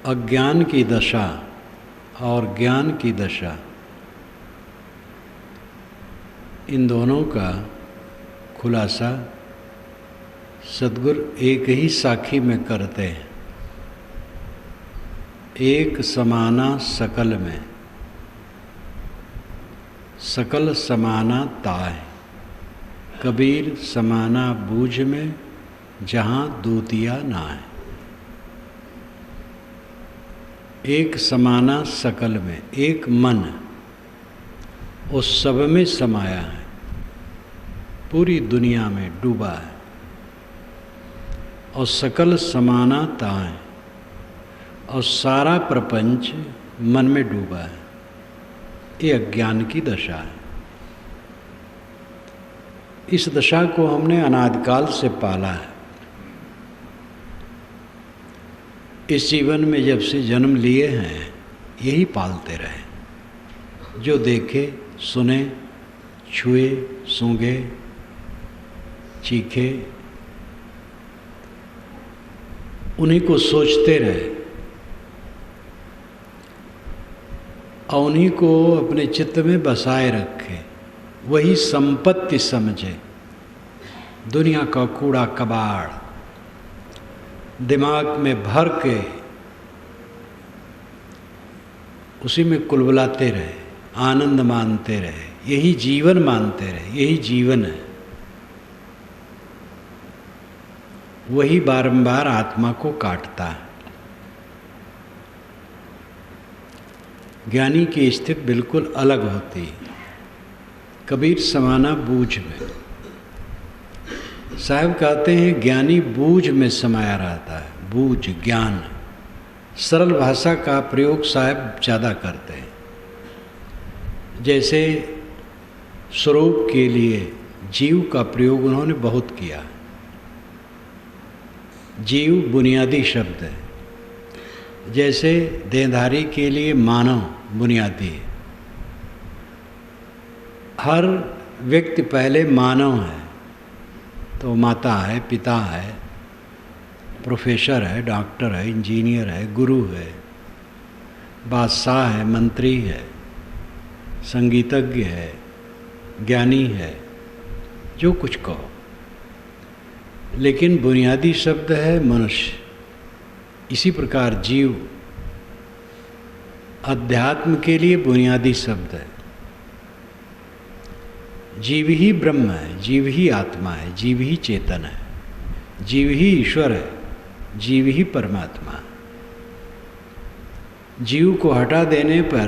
अज्ञान की दशा और ज्ञान की दशा, इन दोनों का खुलासा सद्गुरु एक ही साखी में करते हैं। एक समाना सकल में, सकल समाना ताय, कबीर समाना बूझ में जहाँ दूतिया ना है। एक समाना सकल में, एक मन उस सब में समाया है, पूरी दुनिया में डूबा है। और सकल समानाता है, और सारा प्रपंच मन में डूबा है। ये अज्ञान की दशा है। इस दशा को हमने अनादिकाल से पाला है। इस जीवन में जब से जन्म लिए हैं यही पालते रहे। जो देखे, सुने, छुए, सूंघे, चीखे, उन्हीं को सोचते रहे और उन्हीं को अपने चित्त में बसाए रखे, वही संपत्ति समझे। दुनिया का कूड़ा कबाड़ दिमाग में भर के उसी में कुलबुलाते रहे, आनंद मानते रहे, यही जीवन मानते रहे, यही जीवन है। वही बारंबार आत्मा को काटता है। ज्ञानी की स्थिति बिल्कुल अलग होती है। कबीर समाना बूझ में, साहब कहते हैं ज्ञानी बूझ में समाया रहता है। बूझ, ज्ञान, सरल भाषा का प्रयोग साहब ज़्यादा करते हैं। जैसे स्वरूप के लिए जीव का प्रयोग उन्होंने बहुत किया। जीव बुनियादी शब्द है। जैसे देहधारी के लिए मानव बुनियादी है। हर व्यक्ति पहले मानव है, तो माता है, पिता है, प्रोफेसर है, डॉक्टर है, इंजीनियर है, गुरु है, बादशाह है, मंत्री है, संगीतज्ञ है, ज्ञानी है, जो कुछ कहो। लेकिन बुनियादी शब्द है मनुष्य। इसी प्रकार जीव अध्यात्म के लिए बुनियादी शब्द है। जीव ही ब्रह्म है, जीव ही आत्मा है, जीव ही चेतन है, जीव ही ईश्वर है, जीव ही परमात्मा। जीव को हटा देने पर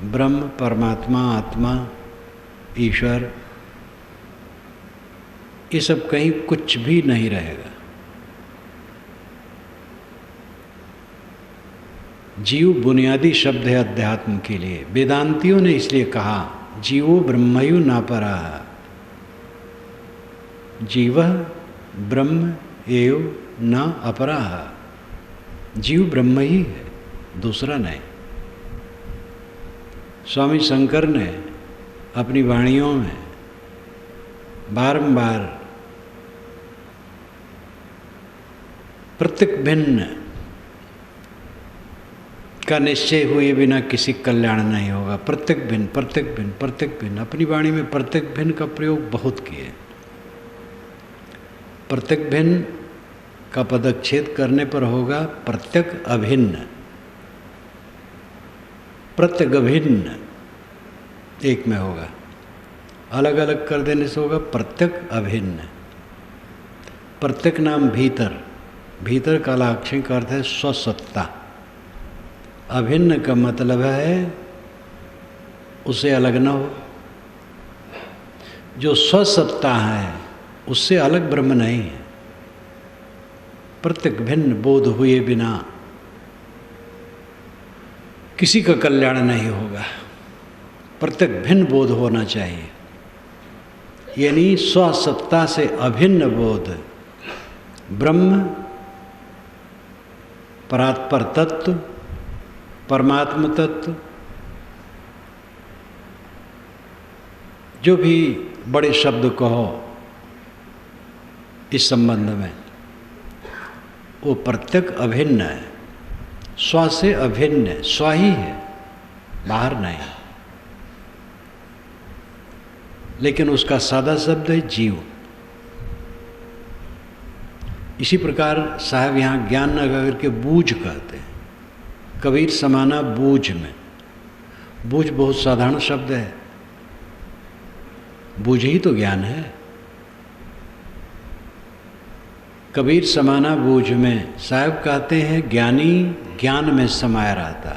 ब्रह्म, परमात्मा, आत्मा, ईश्वर, ये सब कहीं कुछ भी नहीं रहेगा। जीव बुनियादी शब्द है अध्यात्म के लिए। वेदांतियों ने इसलिए कहा जीवो ब्रह्मयु न परः, जीव ब्रह्म एव न अपरः। जीव ब्रह्म ही है, दूसरा नहीं। स्वामी शंकर ने अपनी वाणियों में बारंबार प्रत्येक भिन्न का निश्चय हुए बिना किसी कल्याण नहीं होगा। प्रत्येक भिन्न, प्रत्येक भिन्न, प्रत्येक भिन्न। अपनी वाणी में प्रत्येक भिन्न का प्रयोग बहुत किए। प्रत्येक भिन्न का पदच्छेद करने पर होगा प्रत्यक अभिन्न। प्रत्यक अभिन्न एक में होगा, अलग अलग कर देने से होगा प्रत्यक अभिन्न। प्रत्यक नाम भीतर, भीतर का लाक्षणिक अर्थ है स्वसत्ता। अभिन्न का मतलब है उसे अलग न हो। जो स्वसत्ता है उससे अलग ब्रह्म नहीं है। प्रत्येक भिन्न बोध हुए बिना किसी का कल्याण नहीं होगा। प्रत्येक भिन्न बोध होना चाहिए, यानी स्वसत्ता से अभिन्न बोध। ब्रह्म, परात्पर तत्व, परमात्म तत्व, जो भी बड़े शब्द कहो इस संबंध में, वो प्रत्यक अभिन्न है। स्व से अभिन्न है, स्व ही है, बाहर नहीं। लेकिन उसका सादा शब्द है जीव। इसी प्रकार साहब यहाँ ज्ञान नगर के बूझ कहते हैं। कबीर समाना बूझ में। बूझ बहुत साधारण शब्द है, बूझ ही तो ज्ञान है। कबीर समाना बूझ में। साहब कहते हैं ज्ञानी ज्ञान में समाया रहता,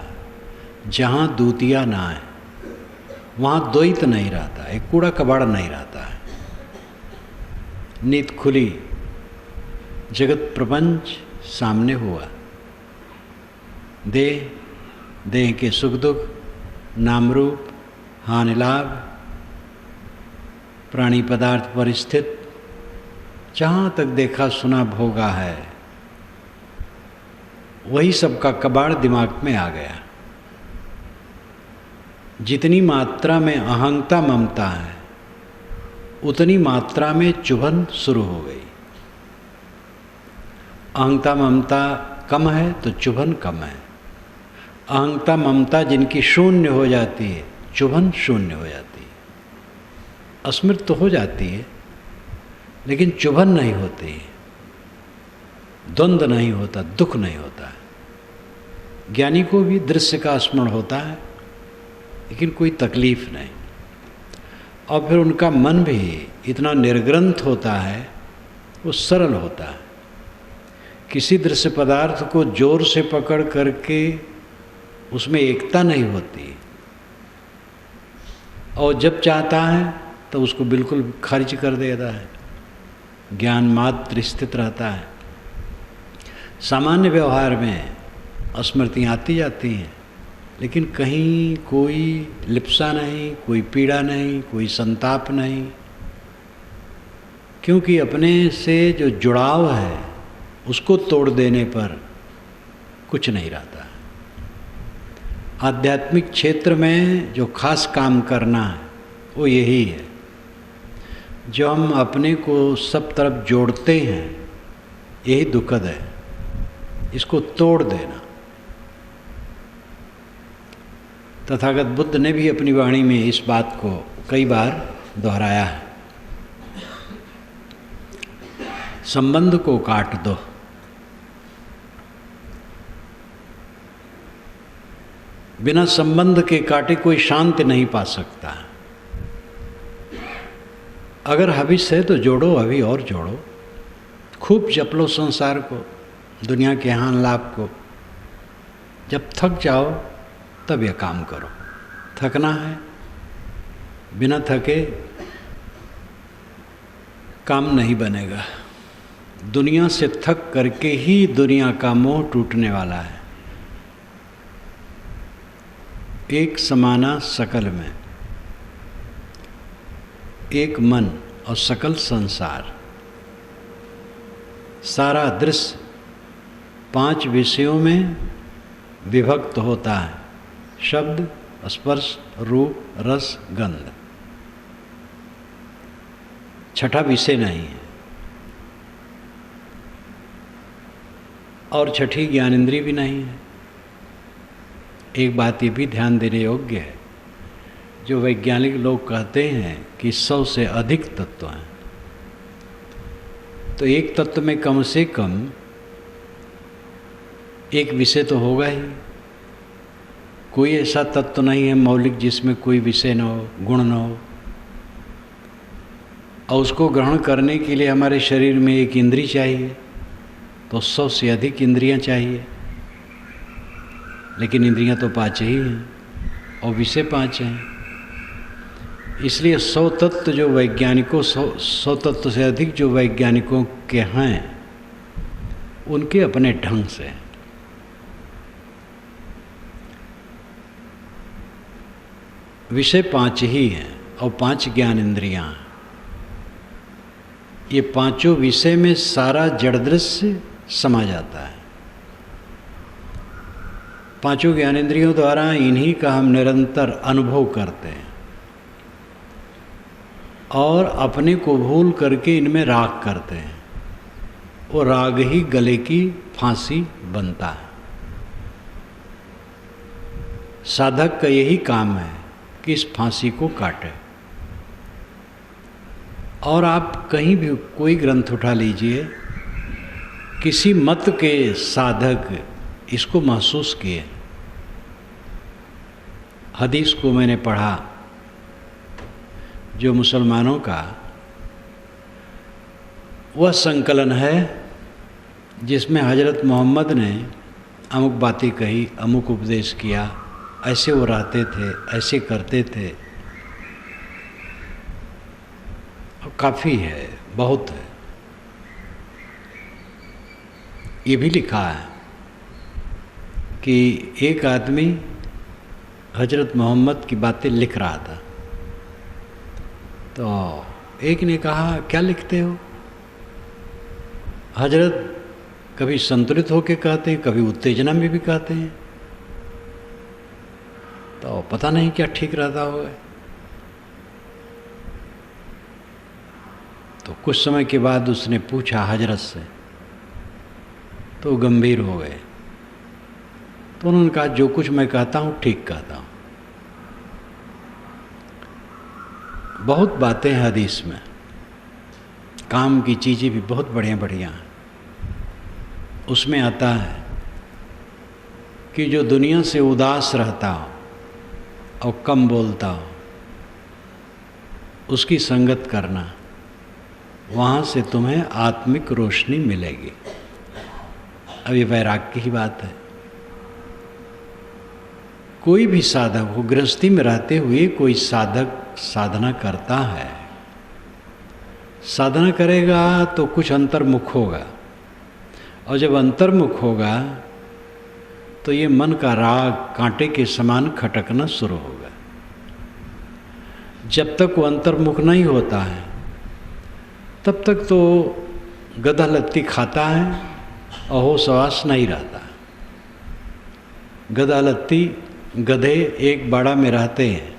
जहाँ दूतिया ना है वहाँ द्वैत नहीं रहता, एक कूड़ा कबाड़ नहीं रहता है। नीत खुली, जगत प्रपंच सामने हुआ। देह के सुख दुख, नाम रूप, हानि लाभ, प्राणी पदार्थ पर स्थित, जहाँ तक देखा सुना भोगा है, वही सबका कबाड़ दिमाग में आ गया। जितनी मात्रा में अहंता ममता है, उतनी मात्रा में चुभन शुरू हो गई। अहंता ममता कम है तो चुभन कम है। अहंता ममता जिनकी शून्य हो जाती है, चुभन शून्य हो जाती है। स्मृति तो हो जाती है लेकिन चुभन नहीं होती, द्वंद्व नहीं होता, दुख नहीं होता है। ज्ञानी को भी दृश्य का स्मरण होता है लेकिन कोई तकलीफ नहीं। और फिर उनका मन भी इतना निर्ग्रंथ होता है, वो सरल होता है। किसी दृश्य पदार्थ को जोर से पकड़ करके उसमें एकता नहीं होती, और जब चाहता है तो उसको बिल्कुल खारिज कर देता है। ज्ञान मात्र स्थित रहता है। सामान्य व्यवहार में स्मृतियाँ आती जाती हैं, लेकिन कहीं कोई लिप्सा नहीं, कोई पीड़ा नहीं, कोई संताप नहीं, क्योंकि अपने से जो जुड़ाव है उसको तोड़ देने पर कुछ नहीं रहता। आध्यात्मिक क्षेत्र में जो खास काम करना है वो यही है। जो हम अपने को सब तरफ जोड़ते हैं, यही दुखद है, इसको तोड़ देना। तथागत बुद्ध ने भी अपनी वाणी में इस बात को कई बार दोहराया है। संबंध को काट दो। बिना संबंध के काटे कोई शांति नहीं पा सकता। अगर हविष्य है तो जोड़ो, अभी और जोड़ो, खूब जप लो संसार को, दुनिया के हान लाभ को। जब थक जाओ तब यह काम करो। थकना है, बिना थके काम नहीं बनेगा। दुनिया से थक करके ही दुनिया का मोह टूटने वाला है। एक समाना सकल में, एक मन और सकल संसार, सारा दृश्य 5 विषयों में विभक्त होता है। शब्द, स्पर्श, रूप, रस, गंध। छठा विषय नहीं है। और छठी ज्ञानेंद्रिय भी नहीं है। एक बात ये भी ध्यान देने योग्य है, जो वैज्ञानिक लोग कहते हैं कि 100 से अधिक तत्व हैं, तो एक तत्व में कम से कम एक विषय तो होगा ही। कोई ऐसा तत्व नहीं है मौलिक जिसमें कोई विषय न हो, गुण न हो। और उसको ग्रहण करने के लिए हमारे शरीर में एक इंद्री चाहिए, तो 100 से अधिक इंद्रियां चाहिए। लेकिन इंद्रियां तो 5 ही हैं और विषय 5 हैं। इसलिए 100 तत्व जो वैज्ञानिकों 100 तत्व से अधिक जो वैज्ञानिकों के हैं, उनके अपने ढंग से। विषय 5 ही हैं और 5 ज्ञान इंद्रियां। ये पांचों विषय में सारा जड़ दृश्य समा जाता है। पांचों ज्ञानेंद्रियों द्वारा इन्हीं का हम निरंतर अनुभव करते हैं और अपने को भूल करके इनमें राग करते हैं। वो राग ही गले की फांसी बनता है। साधक का यही काम है कि इस फांसी को काटे। और आप कहीं भी कोई ग्रंथ उठा लीजिए, किसी मत के साधक इसको महसूस किए। हदीस को मैंने पढ़ा जो मुसलमानों का वह संकलन है जिसमें हजरत मोहम्मद ने अमुक बातें कही, अमुक उपदेश किया, ऐसे वो रहते थे, ऐसे करते थे। और काफ़ी है, बहुत है। ये भी लिखा है कि एक आदमी हजरत मोहम्मद की बातें लिख रहा था, तो एक ने कहा क्या लिखते हो? हजरत कभी संतुलित होकर कहते हैं, कभी उत्तेजना में भी कहते हैं, तो पता नहीं क्या ठीक रहता होगा। तो कुछ समय के बाद उसने पूछा हजरत से, तो गंभीर हो गए। तो उन्होंने कहा जो कुछ मैं कहता हूँ ठीक कहता हूँ। बहुत बातें हैं हदीस में, काम की चीज़ें भी बहुत बढ़िया बढ़िया हैं। उसमें आता है कि जो दुनिया से उदास रहता हो और कम बोलता हो, उसकी संगत करना, वहाँ से तुम्हें आत्मिक रोशनी मिलेगी। अब ये वैराग्य की ही बात है। कोई भी साधक हो, गृहस्थी में रहते हुए कोई साधक साधना करता है, साधना करेगा तो कुछ अंतर्मुख होगा, और जब अंतर्मुख होगा तो ये मन का राग कांटे के समान खटकना शुरू होगा। जब तक वो अंतर्मुख नहीं होता है तब तक तो गधा लत्ती खाता है और होश हवास नहीं रहता। गधा लत्ती गधे एक बाड़ा में रहते हैं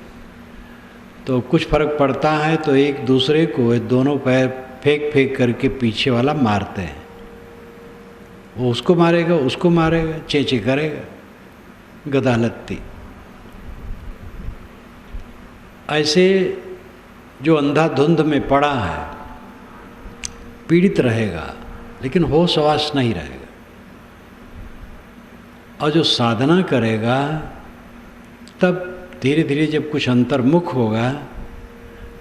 तो कुछ फर्क पड़ता है तो एक दूसरे को दोनों पैर फेंक फेंक करके पीछे वाला मारते हैं। वो उसको मारेगा, उसको मारेगा, चेंचे करेगा, गधा लत्ती। ऐसे जो अंधाधुंध में पड़ा है पीड़ित रहेगा, लेकिन होश हवास नहीं रहेगा। और जो साधना करेगा तब धीरे धीरे जब कुछ अंतर्मुख होगा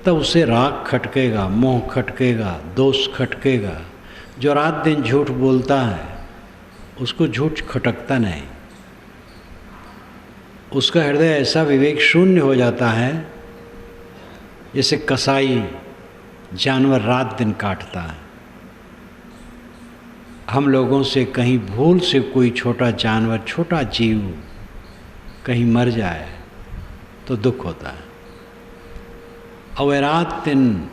तब उसे राग खटकेगा, मोह खटकेगा, दोष खटकेगा। जो रात दिन झूठ बोलता है उसको झूठ खटकता नहीं। उसका हृदय ऐसा विवेक शून्य हो जाता है जैसे कसाई जानवर रात दिन काटता है। हम लोगों से कहीं भूल से कोई छोटा जानवर, छोटा जीव कहीं मर जाए तो दुख होता है। और वे रात दिन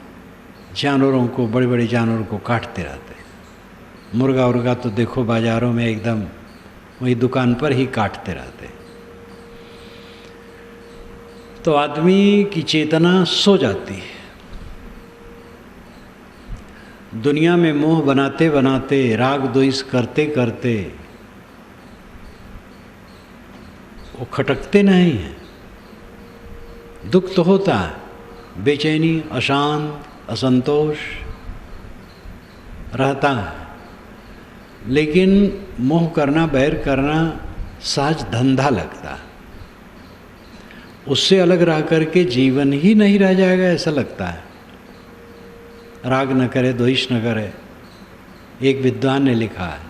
जानवरों को, बड़े बड़े जानवरों को काटते रहते हैं। मुर्गा उर्गा तो देखो बाज़ारों में एकदम वही दुकान पर ही काटते रहते हैं। तो आदमी की चेतना सो जाती है। दुनिया में मोह बनाते बनाते, राग द्वेष करते करते वो खटकते नहीं हैं। दुख तो होता है, बेचैनी, अशांत, असंतोष रहता है, लेकिन मोह करना, बैर करना सहज धंधा लगता है। उससे अलग रह करके जीवन ही नहीं रह जाएगा ऐसा लगता है। राग न करे, द्वेष न करे। एक विद्वान ने लिखा है,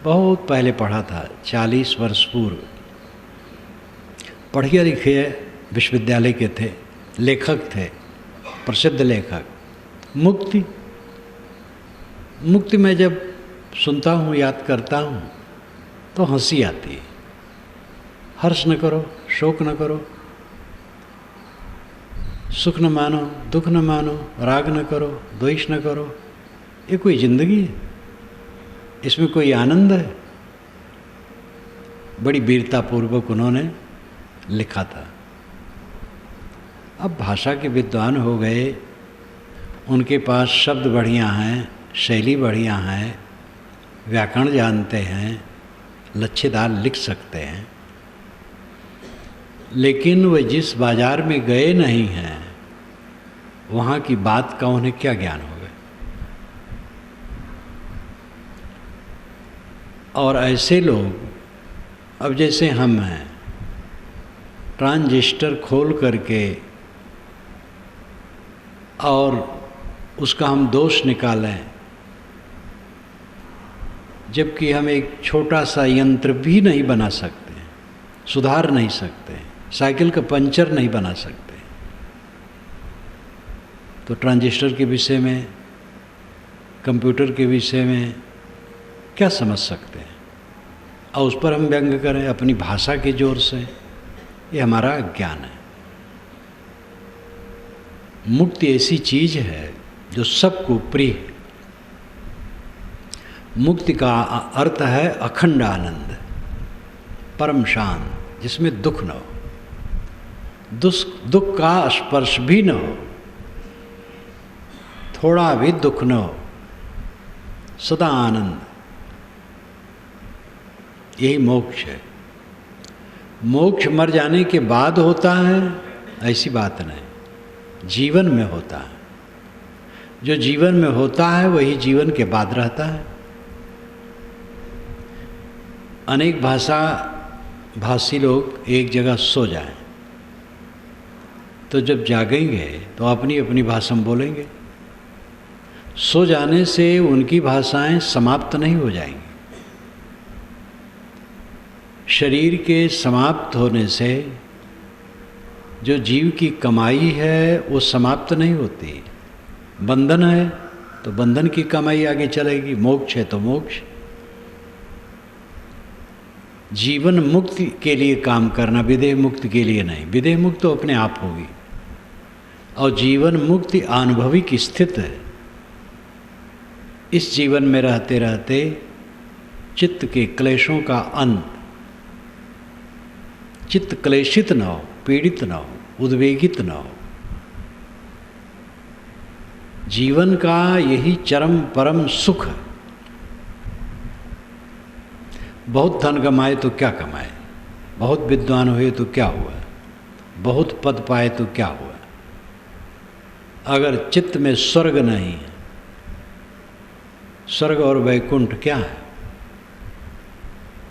बहुत पहले पढ़ा था, 40 वर्ष पूर्व, पढ़िए लिखे विश्वविद्यालय के थे, लेखक थे, प्रसिद्ध लेखक। मुक्ति में जब सुनता हूँ, याद करता हूँ तो हंसी आती है। हर्ष न करो, शोक न करो, सुख न मानो, दुख न मानो, राग न करो, द्वेष न करो। ये कोई जिंदगी है? इसमें कोई आनंद है? बड़ी वीरतापूर्वक उन्होंने लिखा था। अब भाषा के विद्वान हो गए, उनके पास शब्द बढ़िया हैं, शैली बढ़िया है, व्याकरण जानते हैं, लच्छेदार लिख सकते हैं। लेकिन वे जिस बाजार में गए नहीं हैं वहाँ की बात का उन्हें क्या ज्ञान होगा। और ऐसे लोग, अब जैसे हम हैं, ट्रांजिस्टर खोल करके और उसका हम दोष निकालें, जबकि हम एक छोटा सा यंत्र भी नहीं बना सकते, सुधार नहीं सकते, साइकिल का पंचर नहीं बना सकते, तो ट्रांजिस्टर के विषय में, कंप्यूटर के विषय में क्या समझ सकते हैं। और उस पर हम व्यंग करें अपनी भाषा के जोर से, ये हमारा ज्ञान है। मुक्ति ऐसी चीज है जो सबको प्रिय है। मुक्ति का अर्थ है अखंड आनंद, परम शांत, जिसमें दुख न हो, दुख का स्पर्श भी न हो, थोड़ा भी दुख न हो, सदा आनंद, यही मोक्ष है। मोक्ष मर जाने के बाद होता है ऐसी बात नहीं, जीवन में होता है। जो जीवन में होता है वही जीवन के बाद रहता है। अनेक भाषी लोग एक जगह सो जाएं तो जब जागेंगे तो अपनी अपनी भाषा में बोलेंगे। सो जाने से उनकी भाषाएं समाप्त नहीं हो जाएंगी। शरीर के समाप्त होने से जो जीव की कमाई है वो समाप्त नहीं होती। बंधन है तो बंधन की कमाई आगे चलेगी, मोक्ष है तो मोक्ष। जीवन मुक्ति के लिए काम करना, विदेह मुक्ति के लिए नहीं। विदेह मुक्ति तो अपने आप होगी, और जीवन मुक्ति आनुभविक स्थित है। इस जीवन में रहते रहते चित्त के क्लेशों का अंत, चित्त क्लेशित न हो, पीड़ित न हो, उद्वेगित न हो। जीवन का यही चरम परम सुख है। बहुत धन कमाए तो क्या कमाए, बहुत विद्वान हुए तो क्या हुआ, बहुत पद पाए तो क्या हुआ, अगर चित्त में स्वर्ग नहीं है। स्वर्ग और वैकुंठ क्या है?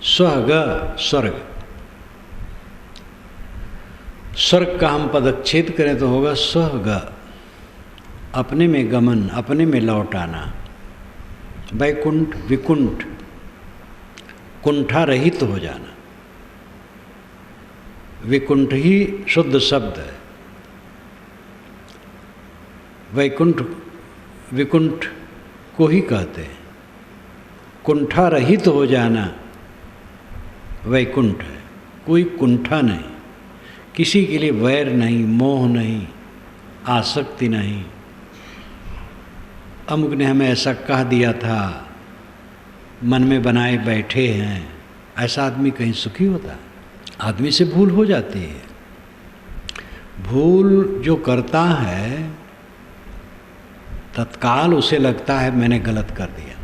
स्वर्ग, स्वर्ग। स्वर्ग का हम पदच्छेद करें तो होगा स्वर्ग, अपने में गमन, अपने में लौट आना। वैकुंठ, विकुंठ, कुंठा रहित हो जाना। विकुंठ ही शुद्ध शब्द है। वैकुंठ विकुंठ को ही कहते हैं। कुंठा रहित हो जाना वैकुंठ है। कोई कुंठा नहीं, किसी के लिए वैर नहीं, मोह नहीं, आसक्ति नहीं। अमुक ने हमें ऐसा कह दिया था, मन में बनाए बैठे हैं, ऐसा आदमी कहीं सुखी होता है? आदमी से भूल हो जाती है। भूल जो करता है तत्काल उसे लगता है मैंने गलत कर दिया,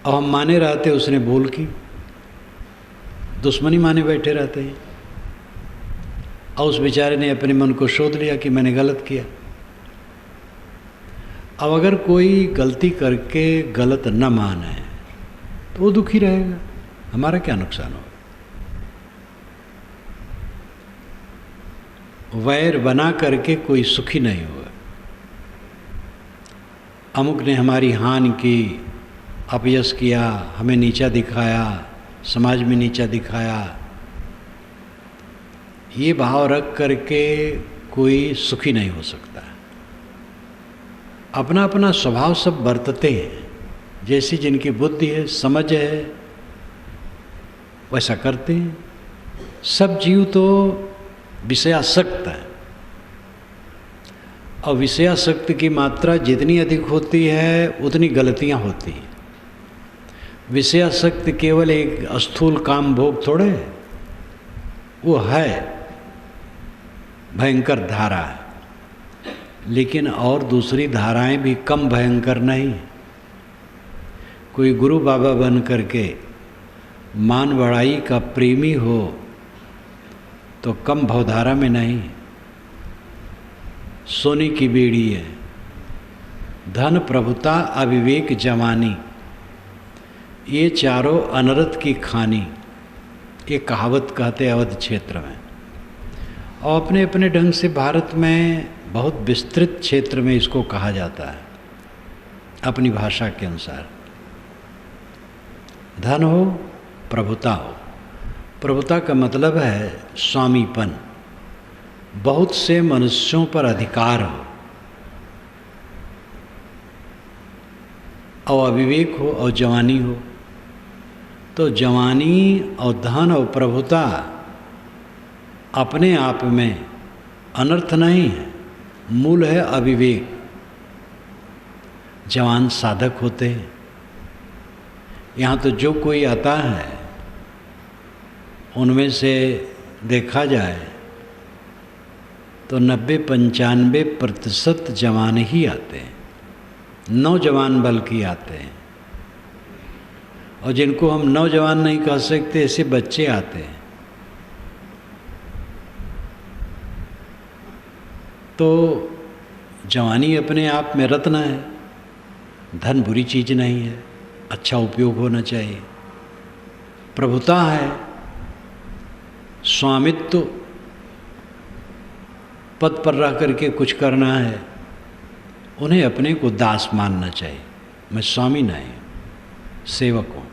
और हम माने रहते उसने भूल की, दुश्मनी माने बैठे रहते हैं। और उस बेचारे ने अपने मन को शोध लिया कि मैंने गलत किया। अब अगर कोई गलती करके गलत न माने तो वो दुखी रहेगा, हमारा क्या नुकसान होगा। वैर बना करके कोई सुखी नहीं होगा। अमुक ने हमारी हानि की, अपयश किया, हमें नीचा दिखाया, समाज में नीचा दिखाया, ये भाव रख करके कोई सुखी नहीं हो सकता। अपना अपना स्वभाव सब बरतते हैं, जैसी जिनकी बुद्धि है, समझ है, वैसा करते हैं। सब जीव तो विषयासक्त है, और विषयासक्त की मात्रा जितनी अधिक होती है उतनी गलतियां होती हैं। विषयासक्त केवल एक स्थूल काम भोग थोड़े है, वो है भयंकर धारा है, लेकिन और दूसरी धाराएं भी कम भयंकर नहीं। कोई गुरु बाबा बन करके मान बढ़ाई का प्रेमी हो तो कम भवधारा में नहीं, सोने की बेड़ी है। धन, प्रभुता, अविवेक, जवानी, ये चारों अनर्थ की खानी, ये कहावत कहते अवध क्षेत्र में। और अपने अपने ढंग से भारत में बहुत विस्तृत क्षेत्र में इसको कहा जाता है अपनी भाषा के अनुसार। धन हो, प्रभुता हो। प्रभुता का मतलब है स्वामीपन, बहुत से मनुष्यों पर अधिकार हो। और अविवेक हो और जवानी हो। तो जवानी और धन और प्रभुता अपने आप में अनर्थ नहीं है, मूल है अविवेक। जवान साधक होते हैं। यहाँ तो जो कोई आता है उनमें से देखा जाए तो 90-95% जवान ही आते हैं, नौजवान बल्कि आते हैं। और जिनको हम नौजवान नहीं कह सकते, ऐसे बच्चे आते हैं। तो जवानी अपने आप में रत्न है। धन बुरी चीज़ नहीं है, अच्छा उपयोग होना चाहिए। प्रभुता है, स्वामित्व, पद पर रह करके कुछ करना है, उन्हें अपने को दास मानना चाहिए। मैं स्वामी नहीं, सेवक हूँ।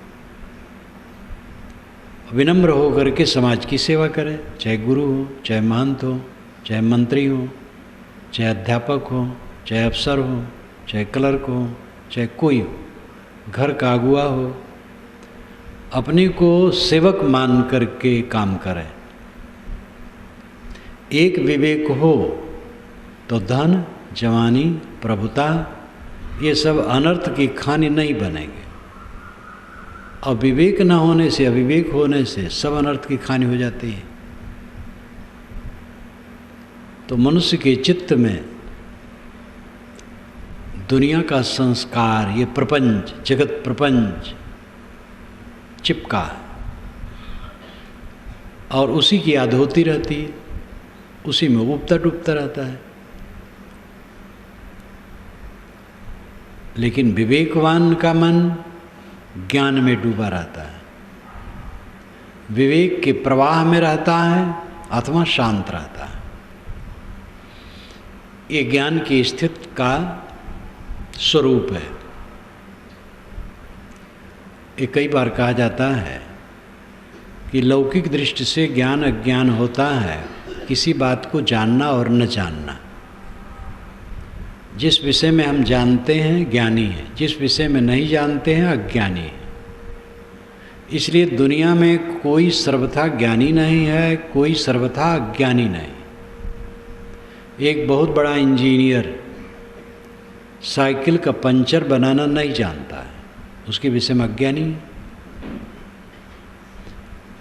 विनम्र हो करके समाज की सेवा करें, चाहे गुरु हो, चाहे महंत हो, चाहे मंत्री हो, चाहे अध्यापक हो, चाहे अफसर हो, चाहे क्लर्क हो, चाहे कोई हो, घर का अगुआ हो, अपने को सेवक मान करके काम करें। एक विवेक हो तो धन, जवानी, प्रभुता, ये सब अनर्थ की खानी नहीं बनेंगे। और विवेक न होने से, अविवेक होने से सब अनर्थ की खानी हो जाती है। तो मनुष्य के चित्त में दुनिया का संस्कार, ये प्रपंच, जगत प्रपंच चिपका है और उसी की याद होती रहती है, उसी में उबता डूबता रहता है। लेकिन विवेकवान का मन ज्ञान में डूबा रहता है, विवेक के प्रवाह में रहता है, आत्मा शांत रहता है। ये ज्ञान की स्थिति का स्वरूप है। ये कई बार कहा जाता है कि लौकिक दृष्टि से ज्ञान अज्ञान होता है किसी बात को जानना और न जानना। जिस विषय में हम जानते हैं ज्ञानी है, जिस विषय में नहीं जानते हैं अज्ञानी है। इसलिए दुनिया में कोई सर्वथा ज्ञानी नहीं है, कोई सर्वथा अज्ञानी नहीं। एक बहुत बड़ा इंजीनियर साइकिल का पंचर बनाना नहीं जानता है, उसके विषय में अज्ञानी है।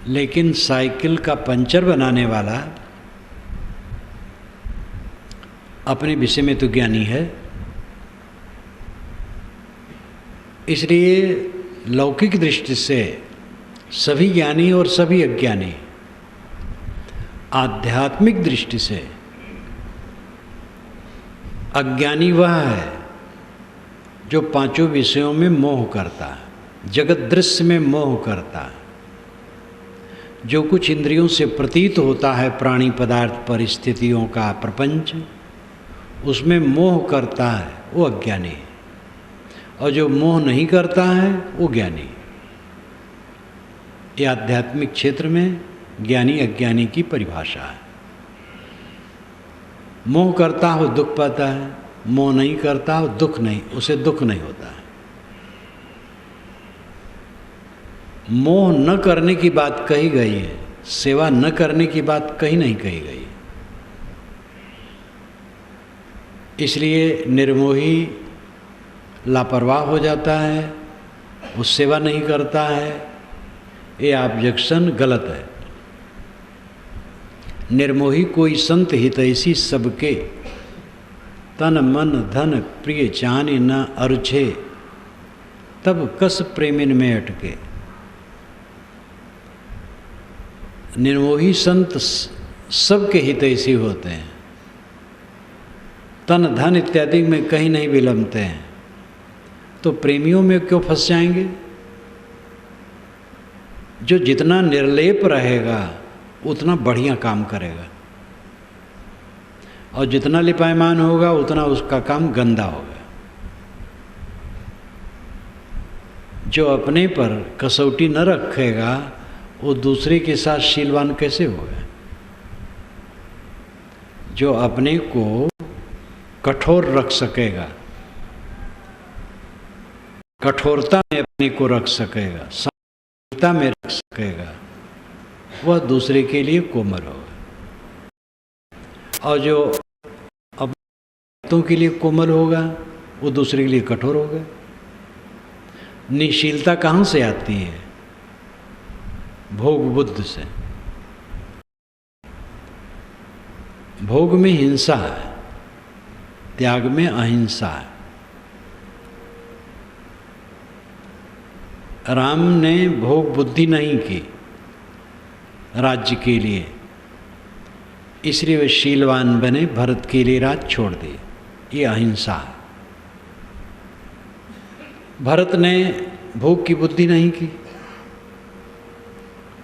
लेकिन साइकिल का पंचर बनाने वाला अपने विषय में तो ज्ञानी है। इसलिए लौकिक दृष्टि से सभी ज्ञानी और सभी अज्ञानी। आध्यात्मिक दृष्टि से अज्ञानी वह है जो पांचों विषयों में मोह करता है, जगत दृश्य में मोह करता है। जो कुछ इंद्रियों से प्रतीत होता है प्राणी पदार्थ, परिस्थितियों का प्रपंच, उसमें मोह करता है, वो अज्ञानी है। और जो मोह नहीं करता है वो ज्ञानी है। ये आध्यात्मिक क्षेत्र में ज्ञानी अज्ञानी की परिभाषा है। मोह करता हो दुख पाता है, मोह नहीं करता हो दुख नहीं, उसे दुख नहीं होता है। मोह न करने की बात कही गई है, सेवा न करने की बात कहीं नहीं कही गई। इसलिए निर्मोही लापरवाह हो जाता है, वो सेवा नहीं करता है। ये ऑब्जेक्शन गलत है। निर्मोही कोई संत हितैषी सबके, तन मन धन प्रिय जाने न अरुझे, तब कस प्रेमिन में अटके। निर्मोही संत सबके हितैषी होते हैं, तन धन इत्यादि में कहीं नहीं विलंबते हैं, तो प्रेमियों में क्यों फंस जाएंगे? जो जितना निर्लेप रहेगा उतना बढ़िया काम करेगा, और जितना लिपायमान होगा उतना उसका काम गंदा होगा। जो अपने पर कसौटी न रखेगा वो दूसरे के साथ शीलवान कैसे होगा? जो अपने को कठोर रख सकेगा, कठोरता में अपने को रख सकेगा, समता में रख सकेगा, वह दूसरे के लिए कोमल होगा। और जो अपनों के लिए कोमल होगा वो दूसरे के लिए कठोर होगा। निशीलता कहाँ से आती है? भोग बुद्ध से। भोग में हिंसा है, त्याग में अहिंसा है। राम ने भोग बुद्धि नहीं की राज्य के लिए, इसलिए वे शीलवान बने, भरत के लिए राज छोड़ दिए। ये अहिंसा है। भरत ने भोग की बुद्धि नहीं की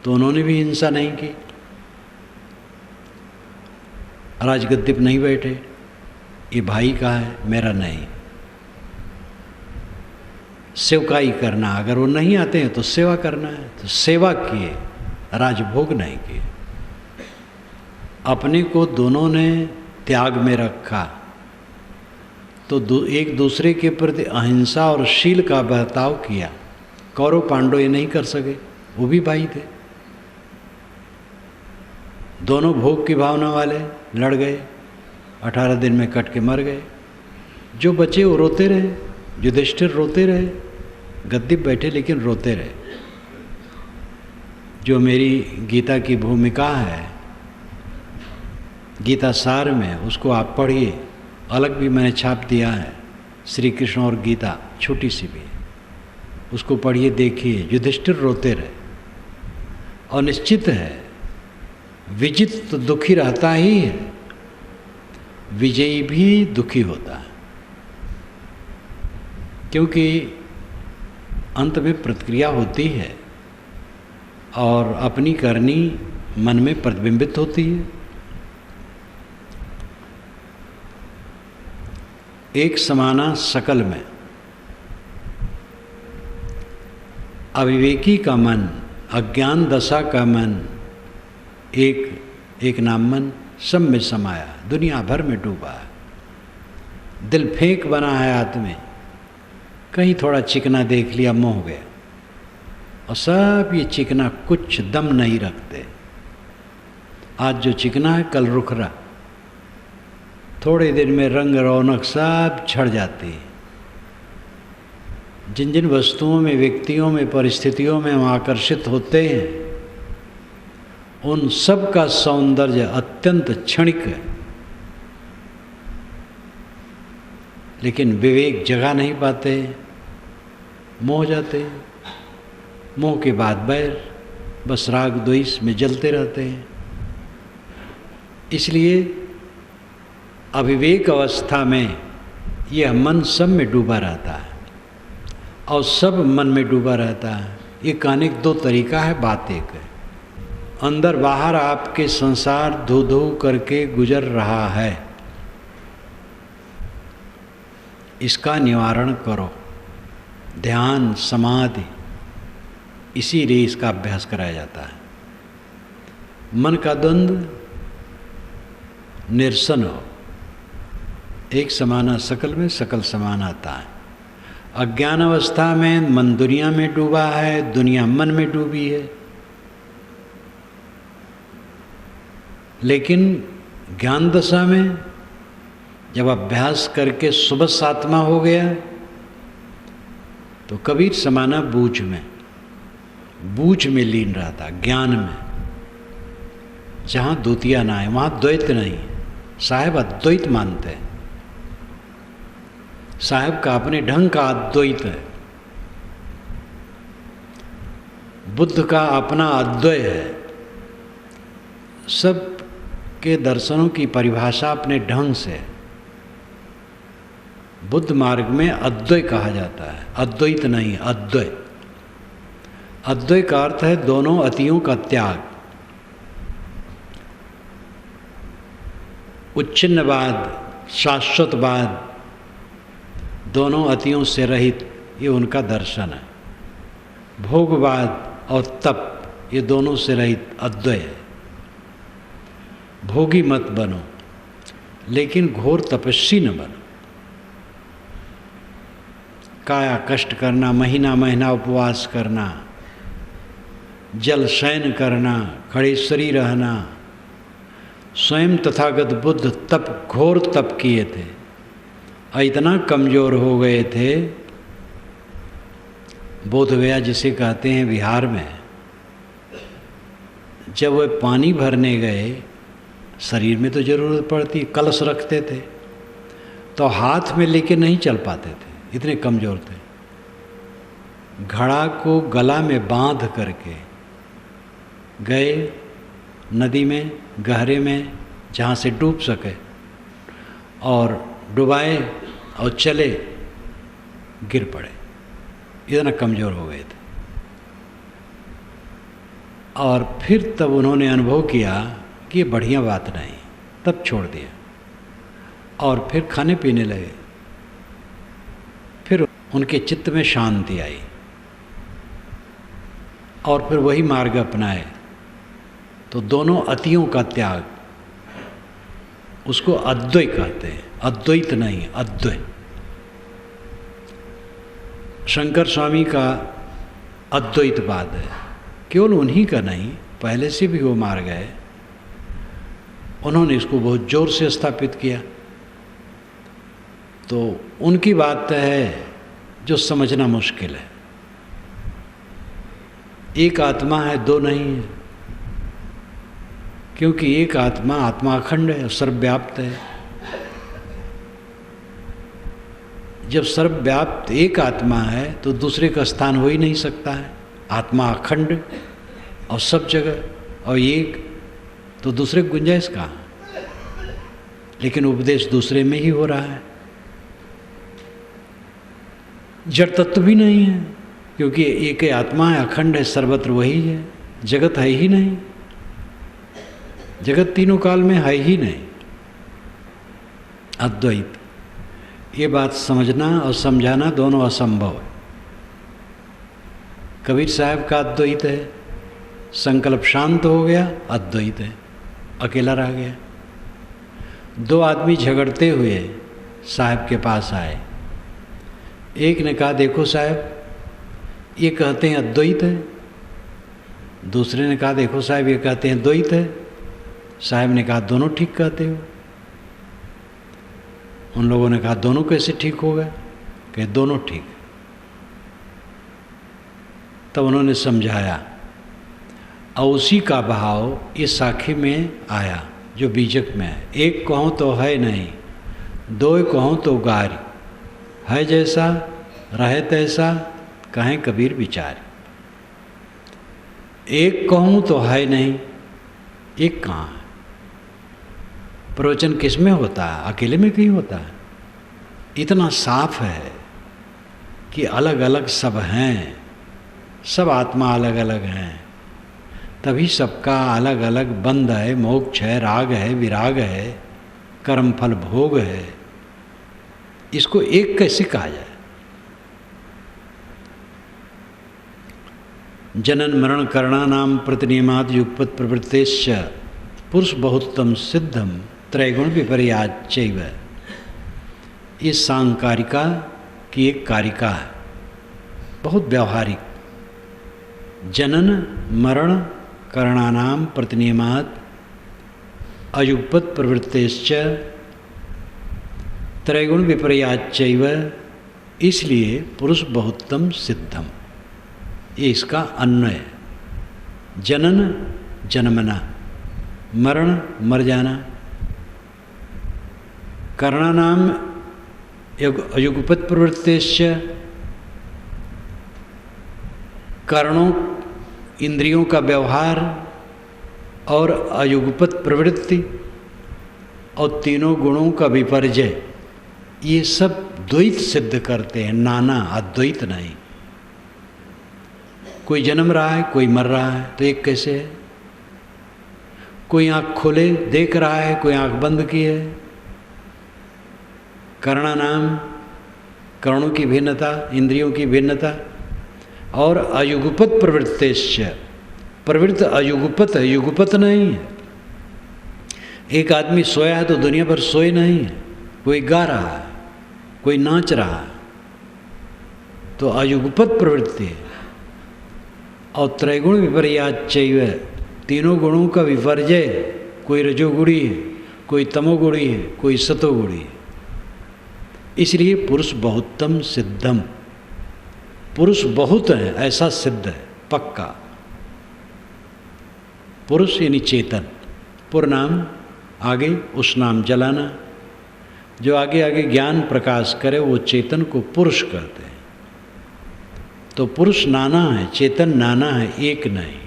तो उन्होंने भी हिंसा नहीं की, राजगद्दी पर नहीं बैठे। ये भाई का है, मेरा नहीं। सेवकाई करना, अगर वो नहीं आते हैं तो सेवा करना है, तो सेवा किए, राजभोग नहीं किए। अपने को दोनों ने त्याग में रखा तो एक दूसरे के प्रति अहिंसा और शील का बर्ताव किया। कौरव पांडव ये नहीं कर सके, वो भी भाई थे, दोनों भोग की भावना वाले, लड़ गए, 18 दिन में कट के मर गए। जो बचे वो रोते रहे, युधिष्ठिर रोते रहे, गद्दी पे बैठे लेकिन रोते रहे। जो मेरी गीता की भूमिका है गीता सार में, उसको आप पढ़िए, अलग भी मैंने छाप दिया है, श्री कृष्ण और गीता, छोटी सी भी, उसको पढ़िए, देखिए। युधिष्ठिर रोते रहे, और निश्चित है विजित तो दुखी रहता ही है, विजयी भी दुखी होता है, क्योंकि अंत में प्रतिक्रिया होती है और अपनी करनी मन में प्रतिबिंबित होती है। एक समाना सकल में, अविवेकी का मन, अज्ञान दशा का मन, एक नाम मन सब में समाया, दुनिया भर में डूबा है। दिल फेंक बना है आदमी, कहीं थोड़ा चिकना देख लिया, मोह हो गया, और सब ये चिकना कुछ दम नहीं रखते। आज जो चिकना है कल रुखरा, थोड़े दिन में रंग रौनक सब छड़ जाती है। जिन जिन वस्तुओं में, व्यक्तियों में, परिस्थितियों में हम आकर्षित होते हैं, उन सब का सौंदर्य अत्यंत क्षणिक है, लेकिन विवेक जगा नहीं पाते, मोह जाते हैं। मोह के बाद बैर, बस राग द्वेष में जलते रहते हैं। इसलिए अविवेक अवस्था में यह मन सब में डूबा रहता है, और सब मन में डूबा रहता है। ये कहने का दो तरीका है, बात एक है। अंदर बाहर आपके संसार धो धो करके गुजर रहा है, इसका निवारण करो, ध्यान समाधि, इसीलिए इसका अभ्यास कराया जाता है। मन का द्वंद्व निरसन हो, एक समाना सकल में, सकल समान आता है। अज्ञान अवस्था में मन दुनिया में डूबा है, दुनिया मन में डूबी है। लेकिन ज्ञान दशा में जब अभ्यास करके सुबह आत्मा हो गया तो कबीर समाना बूझ में, बूझ में लीन रहता, ज्ञान में, जहाँ द्वितीय ना है वहाँ द्वैत नहीं। साहेब अद्वैत मानते हैं, साहेब का अपने ढंग का अद्वैत है, बुद्ध का अपना अद्वय है। सब के दर्शनों की परिभाषा अपने ढंग से बुद्ध मार्ग में अद्वैत कहा जाता है, अद्वैत नहीं, अद्वैत। अद्वैत का अर्थ है दोनों अतियों का त्याग। उच्छिन्नवाद, शाश्वतवाद, दोनों अतियों से रहित, ये उनका दर्शन है। भोगवाद और तप, ये दोनों से रहित अद्वैत है। भोगी मत बनो, लेकिन घोर तपस्वी न बनो। काया कष्ट करना, महीना महीना उपवास करना, जल शयन करना, खड़ेश्वरी रहना। स्वयं तथागत बुद्ध तप, घोर तप किए थे, और इतना कमज़ोर हो गए थे, बोधगया जिसे कहते हैं बिहार में, जब वे पानी भरने गए, शरीर में तो ज़रूरत पड़ती, कलश रखते थे तो हाथ में लेके नहीं चल पाते थे, इतने कमज़ोर थे। घड़ा को गला में बांध करके गए नदी में, गहरे में, जहाँ से डूब सके, और डुबाए और चले, गिर पड़े, इतना कमज़ोर हो गए थे। और फिर तब उन्होंने अनुभव किया कि ये बढ़िया बात नहीं, तब छोड़ दिया और फिर खाने पीने लगे। फिर उनके चित्त में शांति आई और फिर वही मार्ग अपनाए। तो दोनों अतियों का त्याग, उसको अद्वैत कहते हैं, अद्वैत नहीं, अद्वैत। शंकर स्वामी का अद्वैतवाद है, केवल उन्हीं का नहीं, पहले से भी वो मार गए, उन्होंने इसको बहुत जोर से स्थापित किया। तो उनकी बात है जो समझना मुश्किल है। एक आत्मा है, दो नहीं है, क्योंकि एक आत्मा, आत्मा अखंड है, सर्वव्याप्त है। जब सर्वव्याप्त एक आत्मा है तो दूसरे का स्थान हो ही नहीं सकता है। आत्मा अखंड और सब जगह और एक, तो दूसरे की गुंजाइश कहाँ? लेकिन उपदेश दूसरे में ही हो रहा है। जड़ तत्व भी नहीं है, क्योंकि एक ही आत्मा है, अखंड है, सर्वत्र वही है, जगत है ही नहीं, जगत तीनों काल में है ही नहीं। अद्वैत, ये बात समझना और समझाना दोनों असंभव है। कबीर साहब का अद्वैत है, संकल्प शांत हो गया, अद्वैत है, अकेला रह गया। दो आदमी झगड़ते हुए साहब के पास आए। एक ने कहा, देखो साहब, ये कहते हैं अद्वैत है। दूसरे ने कहा, देखो साहब, ये कहते हैं द्वैत है। साहब ने कहा, दोनों ठीक कहते हो। उन लोगों ने कहा, दोनों कैसे ठीक होगा? कि दोनों ठीक। तब उन्होंने समझाया और उसी का भाव इस साखी में आया जो बीजक में है। एक कहूँ तो है नहीं, दो कहूँ तो गारी, है जैसा रहे तैसा, कहें कबीर विचार। एक कहूँ तो है नहीं, एक कहाँ है? प्रवचन किस में होता है? अकेले में कहीं होता है? इतना साफ है कि अलग अलग सब हैं, सब आत्मा अलग अलग हैं, तभी सबका अलग अलग बंध है, मोक्ष है, राग है, विराग है, कर्म फल भोग है। इसको एक कैसे कहा जाए? जनन मरण करणानाम प्रतिनियमात् युगपत् प्रवृत्तेश्च पुरुष बहुत्तम सिद्धम त्रैगुण विपर्याच्चैव। ये सांकारिका की एक कारिका है, बहुत व्यावहारिक। जनन मरण करणानाम प्रतिनियमात् अयुगपत् प्रवृत्तेश्च त्रैगुण विपर्याच्चैव, इसलिए पुरुष बहुत्तम सिद्धम, ये इसका अन्वय है। जनन जन्मना, मरण मर जाना, करणानाम अयुगपत् प्रवृत्तेश्च, कर्णों इंद्रियों का व्यवहार और अयुगपत् प्रवृत्ति और तीनों गुणों का विपर्जय, ये सब द्वैत सिद्ध करते हैं, नाना, अद्वैत नहीं। कोई जन्म रहा है, कोई मर रहा है, तो एक कैसे है? कोई आँख खोले देख रहा है, कोई आँख बंद की है। कर्णानाम, कर्णों की भिन्नता, इंद्रियों की भिन्नता, और अयुगपत प्रवृत्तेश्च, प्रवृत्त अयुगपत है, युगपत नहीं है। एक आदमी सोया है तो दुनिया भर सोए नहीं है, कोई गा रहा है, कोई नाच रहा है, तो अयुगपत प्रवृत्ति है। और त्रैगुण विपर्याचैव, तीनों गुणों का विपर्जय, कोई रजोगुणी है, कोई तमोगुणी है, कोई सतोगुणी है। इसलिए पुरुष बहुतम सिद्धम, पुरुष बहुत है ऐसा सिद्ध है, पक्का। पुरुष यानी चेतन, पुरनाम आगे उस नाम जलाना, जो आगे आगे ज्ञान प्रकाश करे वो चेतन को पुरुष कहते हैं। तो पुरुष नाना है, चेतन नाना है, एक नहीं।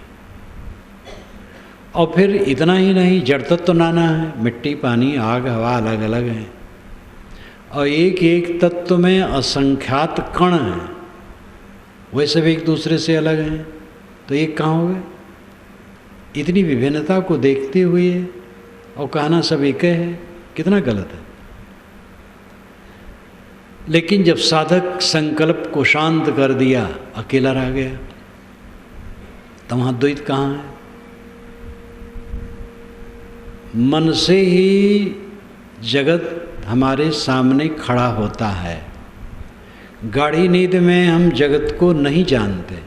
और फिर इतना ही नहीं, जड़ तत्व तो नाना है, मिट्टी पानी आग हवा अलग अलग हैं, और एक एक तत्व में असंख्यात कण हैं, वे सब एक दूसरे से अलग हैं, तो एक कहाँ हो गए? इतनी विभिन्नता को देखते हुए और कहना सब एक है, कितना गलत है। लेकिन जब साधक संकल्प को शांत कर दिया, अकेला रह गया, तो वहाँ द्वैत कहाँ है? मन से ही जगत हमारे सामने खड़ा होता है। गाढ़ी नींद में हम जगत को नहीं जानते,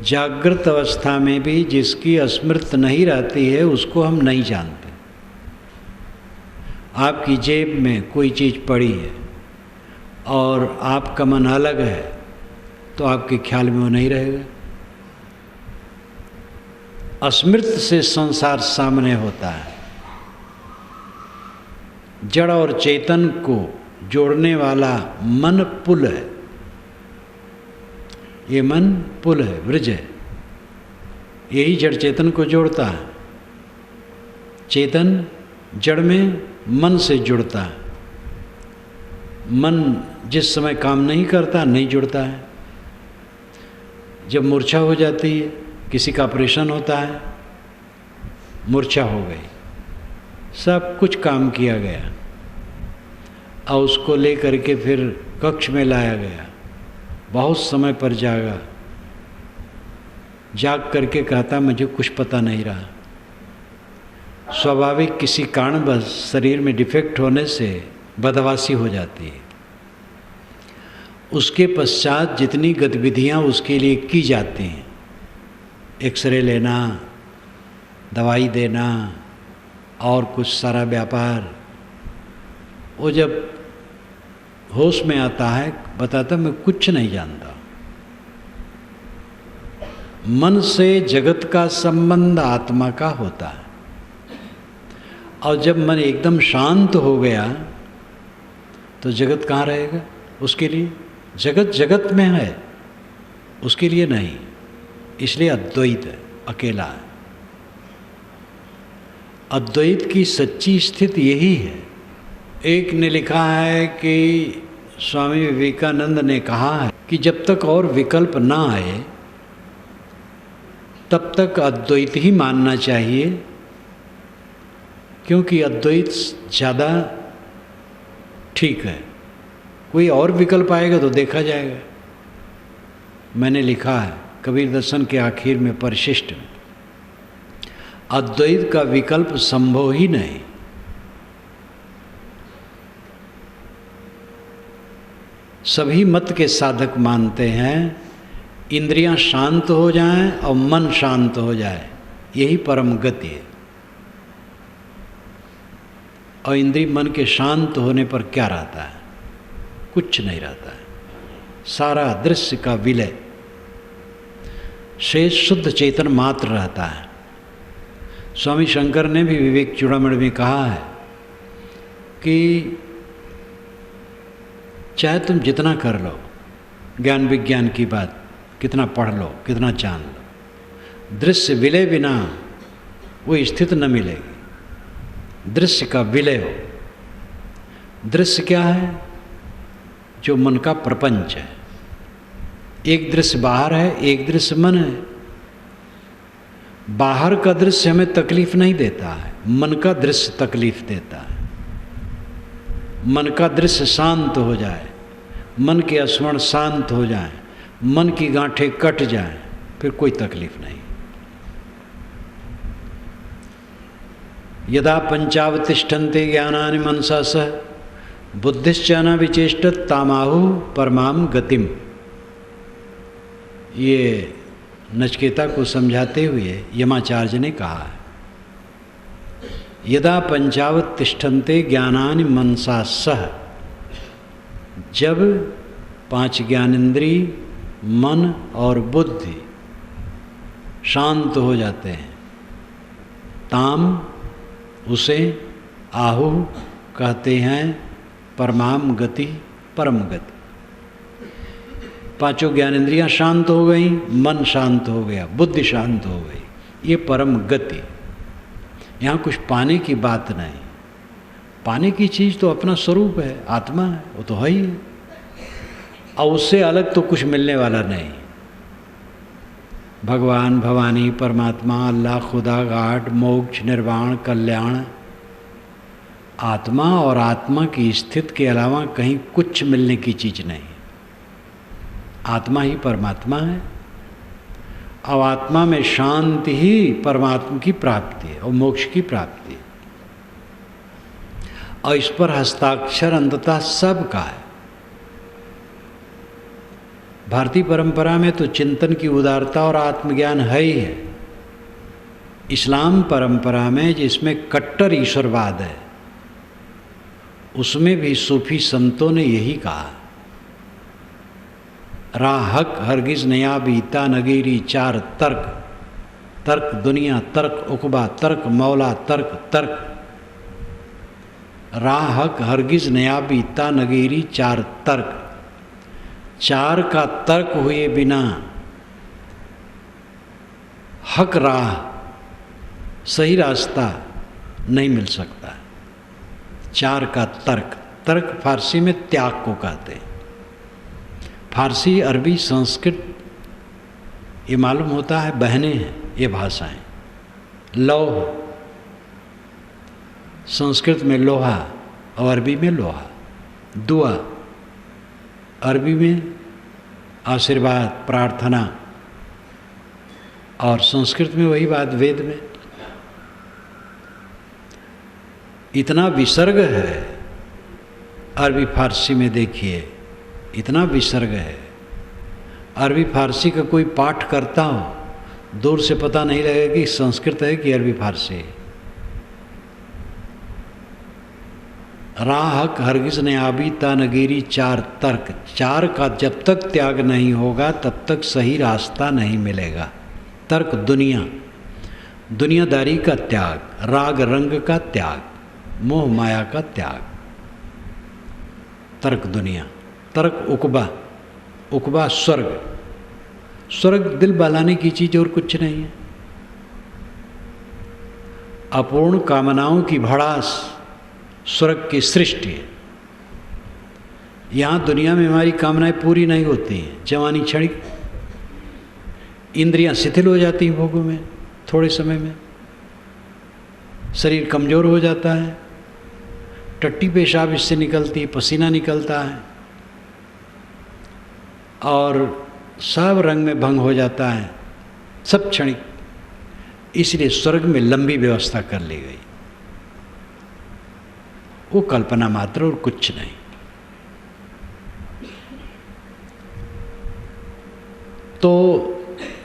जागृत अवस्था में भी जिसकी स्मृति नहीं रहती है उसको हम नहीं जानते। आपकी जेब में कोई चीज़ पड़ी है और आपका मन अलग है, तो आपके ख्याल में वो नहीं रहेगा। अस्मृत से संसार सामने होता है। जड़ और चेतन को जोड़ने वाला मन पुल है, ये मन पुल है, ब्रिज है, यही जड़ चेतन को जोड़ता है। चेतन जड़ में मन से जुड़ता है, मन जिस समय काम नहीं करता नहीं जुड़ता है। जब मूर्छा हो जाती है, किसी का ऑपरेशन होता है, मूर्छा हो गई, सब कुछ काम किया गया और उसको ले करके फिर कक्ष में लाया गया, बहुत समय पर जागा, जाग करके कहता मुझे कुछ पता नहीं रहा। स्वाभाविक किसी कारणवश शरीर में डिफेक्ट होने से बदहवासी हो जाती है। उसके पश्चात जितनी गतिविधियां उसके लिए की जाती हैं, एक्सरे लेना, दवाई देना और कुछ सारा व्यापार, वो जब होश में आता है बताता मैं कुछ नहीं जानता। मन से जगत का संबंध आत्मा का होता है, और जब मन एकदम शांत हो गया तो जगत कहाँ रहेगा? उसके लिए जगत जगत में है, उसके लिए नहीं। इसलिए अद्वैत है, अकेला है। अद्वैत की सच्ची स्थिति यही है। एक ने लिखा है कि स्वामी विवेकानंद ने कहा है कि जब तक और विकल्प ना आए तब तक अद्वैत ही मानना चाहिए, क्योंकि अद्वैत ज़्यादा ठीक है। कोई और विकल्प आएगा तो देखा जाएगा। मैंने लिखा है कबीर दर्शन के आखिर में परिशिष्ट में, अद्वैत का विकल्प संभव ही नहीं। सभी मत के साधक मानते हैं इंद्रियां शांत हो जाएं और मन शांत हो जाए, यही परम गति है। और इंद्रिय मन के शांत होने पर क्या रहता है? कुछ नहीं रहता है, सारा दृश्य का विलय, शेष शुद्ध चेतन मात्र रहता है। स्वामी शंकर ने भी विवेक चूड़ामणि में कहा है कि चाहे तुम जितना कर लो, ज्ञान विज्ञान की बात, कितना पढ़ लो, कितना जान लो, दृश्य विलय बिना वो स्थिति न मिलेगी। दृश्य का विलय हो। दृश्य क्या है? जो मन का प्रपंच है। एक दृश्य बाहर है, एक दृश्य मन है। बाहर का दृश्य हमें तकलीफ नहीं देता है, मन का दृश्य तकलीफ देता है। मन का दृश्य शांत हो जाए, मन के स्मरण शांत हो जाए, मन की गांठें कट जाएं, फिर कोई तकलीफ नहीं। यदा पंचावतिष्ठन्ते ज्ञानानि मनसा सह बुद्धिश्च न विचेष्टत तामाहु परमाम गतिम। ये नचिकेता को समझाते हुए यमाचार्य ने कहा है, यदा पंचावतिष्ठन्ते ज्ञानानि मनसा सह, जब 5 ज्ञानेंद्री मन और बुद्धि शांत हो जाते हैं, ताम उसे आहु कहते हैं परमाम गति, परम गति। 5 ज्ञानेंद्रियां शांत हो गई, मन शांत हो गया, बुद्धि शांत हो गई, ये परम गति। यहाँ कुछ पाने की बात नहीं। पाने की चीज़ तो अपना स्वरूप है, आत्मा है, वो तो है ही है, और उससे अलग तो कुछ मिलने वाला नहीं। भगवान, भवानी, परमात्मा, अल्लाह, खुदा, गाड, मोक्ष, निर्वाण, कल्याण, आत्मा और आत्मा की स्थिति के अलावा कहीं कुछ मिलने की चीज़ नहीं। आत्मा ही परमात्मा है, और आत्मा में शांति ही परमात्मा की प्राप्ति है और मोक्ष की प्राप्ति है, और इस पर हस्ताक्षर अंततः सब का है। भारतीय परंपरा में तो चिंतन की उदारता और आत्मज्ञान है ही है। इस्लाम परंपरा में जिसमें कट्टर ईश्वरवाद है, उसमें भी सूफी संतों ने यही कहा, राहक हरगिज नया बीता नगीरी 4 तर्क, तर्क दुनिया, तर्क उकबा, तर्क मौला, तर्क तर्क। राहक हरगिज नया बीता नगीरी 4 तर्क। 4 का तर्क हुए बिना हक राह, सही रास्ता नहीं मिल सकता। 4 का तर्क, तर्क फारसी में त्याग को कहते हैं। फारसी, अरबी, संस्कृत, ये मालूम होता है बहनें हैं ये भाषाएं। लौह, संस्कृत में लोहा और अरबी में लोहा। दुआ, अरबी में आशीर्वाद, प्रार्थना, और संस्कृत में वही बात वेद में। इतना विसर्ग है अरबी फारसी में, देखिए इतना विसर्ग है। अरबी फारसी का कोई पाठ करता हो, दूर से पता नहीं लगेगा कि संस्कृत है कि अरबी फारसी है। राहक हरगिज ने आबीता नगीरी 4 तर्क। 4 का जब तक त्याग नहीं होगा तब तक सही रास्ता नहीं मिलेगा। तर्क दुनिया, दुनियादारी का त्याग, राग रंग का त्याग, मोह माया का त्याग, तर्क दुनिया। तर्क उकबा, उकबा स्वर्ग। स्वर्ग दिल बहलाने की चीज़ और कुछ नहीं है। अपूर्ण कामनाओं की भड़ास स्वर्ग की सृष्टि है। यहाँ दुनिया में हमारी कामनाएं पूरी नहीं होती हैं। जवानी क्षणिक, इंद्रियां शिथिल हो जाती हैं भोगों में थोड़े समय में, शरीर कमज़ोर हो जाता है, टट्टी पेशाब इससे निकलती है, पसीना निकलता है, और सब रंग में भंग हो जाता है, सब क्षणिक। इसलिए स्वर्ग में लंबी व्यवस्था कर ली गई। वो कल्पना मात्र और कुछ नहीं। तो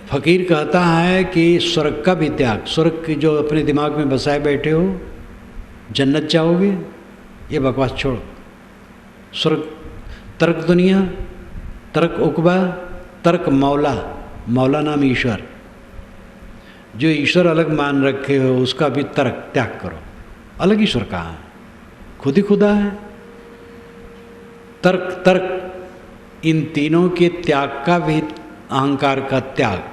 फकीर कहता है कि स्वर्ग का भी त्याग, स्वर्ग की जो अपने दिमाग में बसाए बैठे हो जन्नत जाओगे, ये बकवास छोड़ो। स्वर्ग, तर्क दुनिया, तर्क उकबा, तर्क मौला, मौला नाम ईश्वर, जो ईश्वर अलग मान रखे हो उसका भी तर्क त्याग करो। अलग ईश्वर कहाँ है, खुद ही खुदा है। तर्क तर्क, इन तीनों के त्याग का भी अहंकार का त्याग।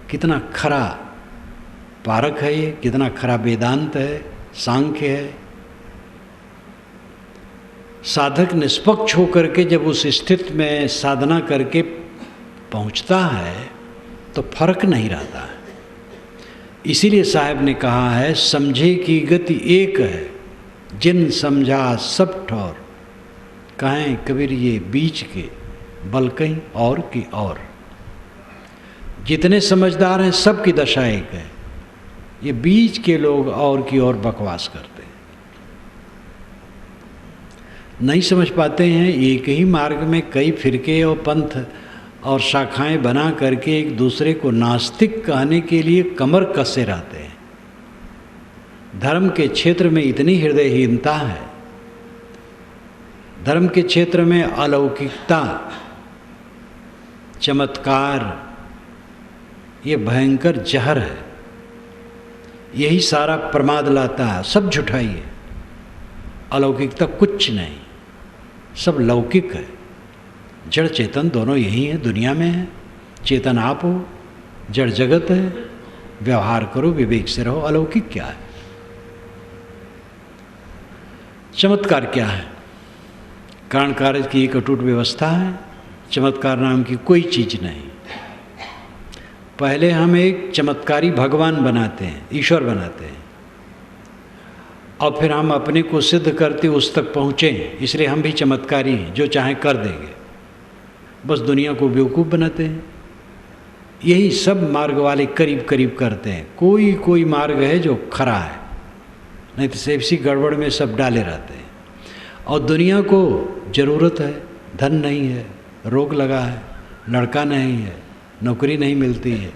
कितना खरा पारक है ये, कितना खरा वेदांत है, सांख्य है। साधक निष्पक्ष होकर के जब उस स्थिति में साधना करके पहुंचता है तो फर्क नहीं रहता है। इसीलिए साहब ने कहा है, समझे की गति एक है, जिन समझा सब ठौर। कहें कबीर ये बीच के बल कहीं और की और। जितने समझदार हैं सबकी दशा एक है, ये बीच के लोग और की और बकवास करते हैं, नहीं समझ पाते हैं। एक ही मार्ग में कई फिरके और पंथ और शाखाएं बना करके एक दूसरे को नास्तिक कहने के लिए कमर कसे रहते हैं। धर्म के क्षेत्र में इतनी हृदयहीनता है, धर्म के क्षेत्र में अलौकिकता, चमत्कार, ये भयंकर जहर है। यही सारा प्रमाद लाता है। सब झुठाई है, अलौकिकता कुछ नहीं, सब लौकिक है। जड़ चेतन दोनों यही है, दुनिया में है। चेतन आप हो, जड़ जगत है। व्यवहार करो, विवेक से रहो। अलौकिक क्या है? चमत्कार क्या है? कारण कार्य की एक अटूट व्यवस्था है। चमत्कार नाम की कोई चीज़ नहीं। पहले हम एक चमत्कारी भगवान बनाते हैं, ईश्वर बनाते हैं, और फिर हम अपने को सिद्ध करते उस तक पहुँचे, इसलिए हम भी चमत्कारी हैं, जो चाहें कर देंगे। बस दुनिया को बेवकूफ़ बनाते हैं। यही सब मार्ग वाले करीब करीब करते हैं। कोई कोई मार्ग है जो खरा है, नहीं तो सेफ्सी गड़बड़ में सब डाले रहते हैं। और दुनिया को ज़रूरत है, धन नहीं है, रोग लगा है, लड़का नहीं है, नौकरी नहीं मिलती है,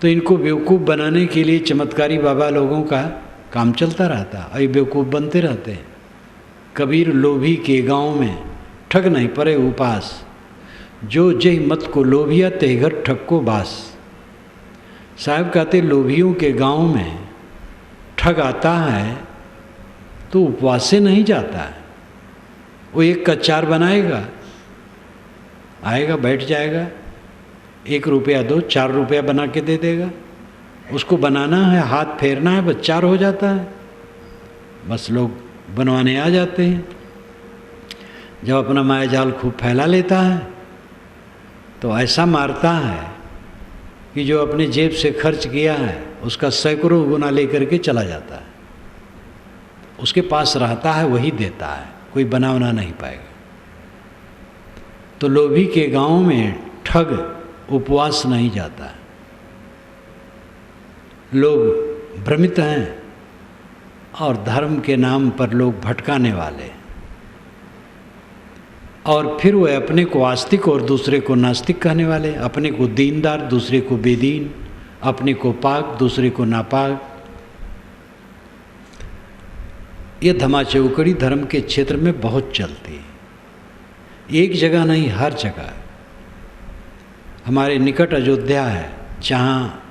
तो इनको बेवकूफ़ बनाने के लिए चमत्कारी बाबा लोगों का काम चलता रहता है। और ये बेवकूफ़ बनते रहते हैं। कबीर लोभी के गांव में ठग नहीं परे उपास, जो जय मत को लोभिया ते घर ठग को बास। साहब कहते लोभियों के गांव में ठग आता है तो उपवास से नहीं जाता है। वो एक का चार बनाएगा, आएगा, बैठ जाएगा, 1 रुपया दो, 4 रुपया बना के दे देगा। उसको बनाना है, हाथ फेरना है, बस 4 हो जाता है। बस लोग बनवाने आ जाते हैं। जब अपना माया जाल खूब फैला लेता है तो ऐसा मारता है कि जो अपने जेब से खर्च किया है उसका सैकड़ों गुना लेकर के चला जाता है। उसके पास रहता है वही देता है, कोई बनावना नहीं पाएगा। तो लोभी के गांव में ठग उपवास नहीं जाता है। लोग भ्रमित हैं और धर्म के नाम पर लोग भटकाने वाले, और फिर वह अपने को आस्तिक और दूसरे को नास्तिक कहने वाले, अपने को दीनदार दूसरे को बेदीन, अपने को पाक दूसरे को नापाक। ये धमाचौकड़ी धर्म के क्षेत्र में बहुत चलती है, एक जगह नहीं, हर जगह। हमारे निकट अयोध्या है, जहाँ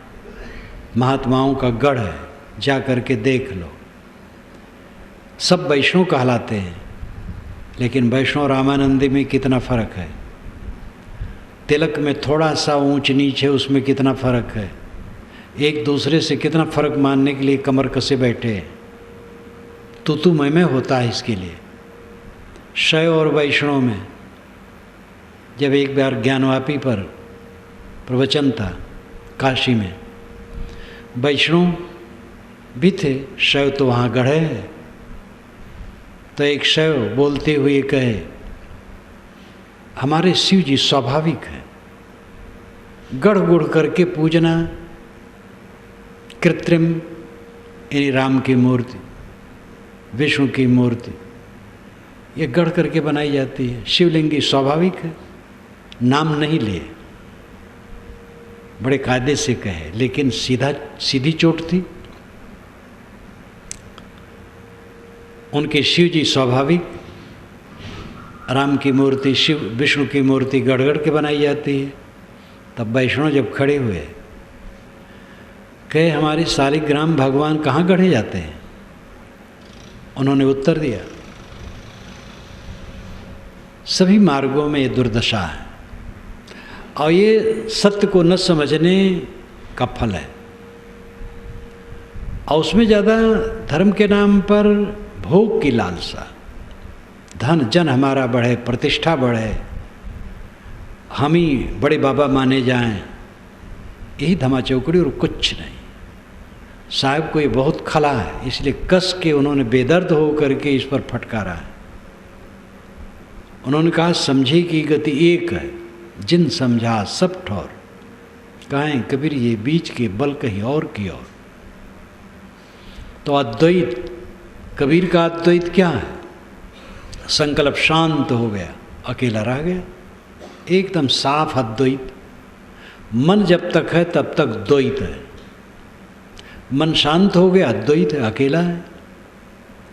महात्माओं का गढ़ है, जा कर के देख लो। सब वैष्णव कहलाते हैं, लेकिन वैष्णव रामानंदी में कितना फ़र्क है। तिलक में थोड़ा सा ऊंच नीच है, उसमें कितना फ़र्क है। एक दूसरे से कितना फ़र्क मानने के लिए कमर कसे बैठे हैं। तू मैं होता है इसके लिए। शैव और वैष्णव में जब एक बार ज्ञानवापी पर प्रवचन था काशी में, वैष्णव भी थे, शैव तो वहाँ गढ़े हैं। तो एक शैव बोलते हुए कहे, हमारे शिव जी स्वाभाविक हैं, गढ़ गुढ़ करके पूजना, कृत्रिम यानी राम की मूर्ति, विष्णु की मूर्ति, ये गढ़ करके बनाई जाती है। शिवलिंगी स्वाभाविक है, नाम नहीं लिए, बड़े कायदे से कहे, लेकिन सीधी चोट थी। उनके शिव जी स्वाभाविक, राम की मूर्ति, शिव विष्णु की मूर्ति गढ़ के बनाई जाती है। तब वैष्णव जब खड़े हुए कहे, हमारे शालिग्राम भगवान कहाँ गढ़े जाते हैं? उन्होंने उत्तर दिया, सभी मार्गों में ये दुर्दशा है, और ये सत्य को न समझने का फल है। और उसमें ज़्यादा धर्म के नाम पर भोग की लालसा, धन जन हमारा बढ़े, प्रतिष्ठा बढ़े, हम ही बड़े बाबा माने जाएं, यही धमा चौकड़ी और कुछ नहीं। साहब को ये बहुत खला है, इसलिए कस के उन्होंने बेदर्द हो करके इस पर फटकारा है। उन्होंने कहा समझे की गति एक है, जिन समझा सब ठौर। कहें कबीर ये बीच के बल कहीं और की ओर। तो अद्वैत, कबीर का अद्वैत क्या है? संकल्प शांत हो गया, अकेला रह गया, एकदम साफ अद्वैत। मन जब तक है तब तक द्वैत है, मन शांत हो गया अद्वैत है, अकेला है।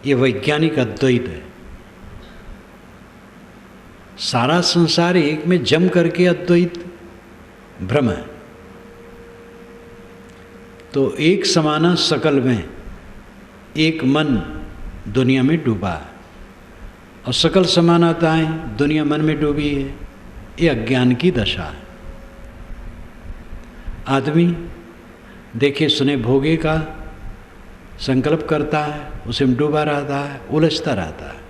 ये वैज्ञानिक अद्वैत है। सारा संसार एक में जम करके अद्वैत भ्रम है। तो एक समाना सकल में, एक मन दुनिया में डूबा है और सकल समानताएं दुनिया मन में डूबी है। ये अज्ञान की दशा है। आदमी देखे सुने भोगे का संकल्प करता है, उसे में डूबा रहता है, उलझता रहता है।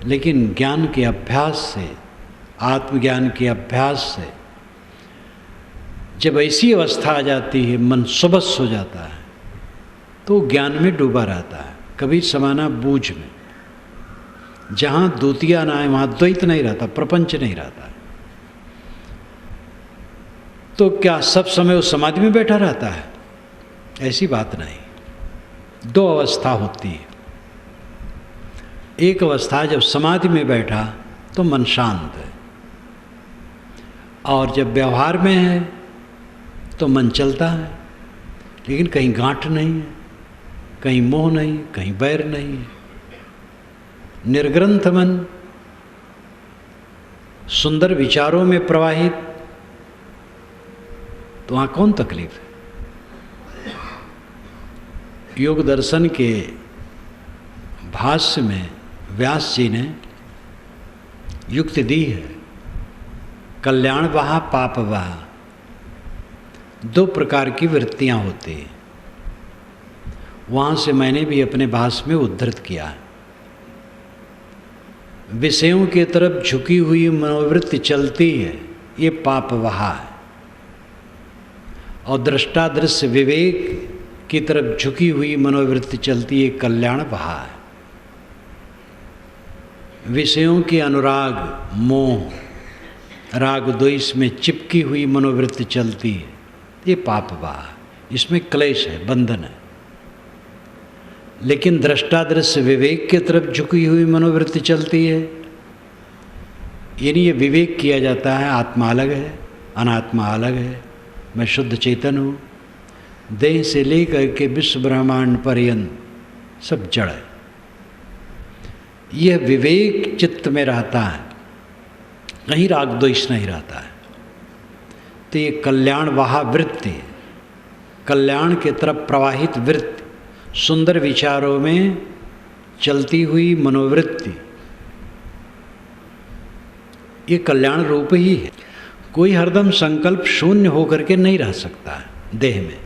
लेकिन ज्ञान के अभ्यास से, आत्मज्ञान के अभ्यास से जब ऐसी अवस्था आ जाती है, मन सुबस हो जाता है, तो ज्ञान में डूबा रहता है। कभी समाना बूझ में, जहाँ द्वितीय ना है वहाँ द्वैत नहीं रहता, प्रपंच नहीं रहता। तो क्या सब समय उस समाधि में बैठा रहता है? ऐसी बात नहीं। दो अवस्था होती है। एक अवस्था जब समाधि में बैठा तो मन शांत है, और जब व्यवहार में है तो मन चलता है, लेकिन कहीं गांठ नहीं है, कहीं मोह नहीं, कहीं बैर नहीं है। निर्ग्रंथ मन, सुंदर विचारों में प्रवाहित, तो वहाँ कौन तकलीफ है? योग दर्शन के भाष्य में व्यास जी ने युक्ति दी है, कल्याण वहा पाप वहा, दो प्रकार की वृत्तियाँ होती हैं। वहाँ से मैंने भी अपने भाष्य में उद्धृत किया है। विषयों की तरफ झुकी हुई मनोवृत्ति चलती है, ये पाप वहा है। और दृष्टा दृश्य विवेक की तरफ झुकी हुई मनोवृत्ति चलती है, कल्याण वहा है। विषयों के अनुराग, मोह, राग द्वेष में चिपकी हुई मनोवृत्ति चलती है, ये पाप वहा है। इसमें क्लेश है, बंधन है। लेकिन दृष्टा दृश्य विवेक की तरफ झुकी हुई मनोवृत्ति चलती है, यानी ये विवेक किया जाता है आत्मा अलग है, अनात्मा अलग है, मैं शुद्ध चेतन हूँ, देह से लेकर के विश्व ब्रह्मांड पर्यंत सब जड़ है। यह विवेक चित्त में रहता है, कहीं राग द्वेष नहीं रहता है। तो ये कल्याण वहा वृत्ति, कल्याण के तरफ प्रवाहित वृत्ति, सुंदर विचारों में चलती हुई मनोवृत्ति, ये कल्याण रूप ही है। कोई हरदम संकल्प शून्य होकर के नहीं रह सकता है देह में।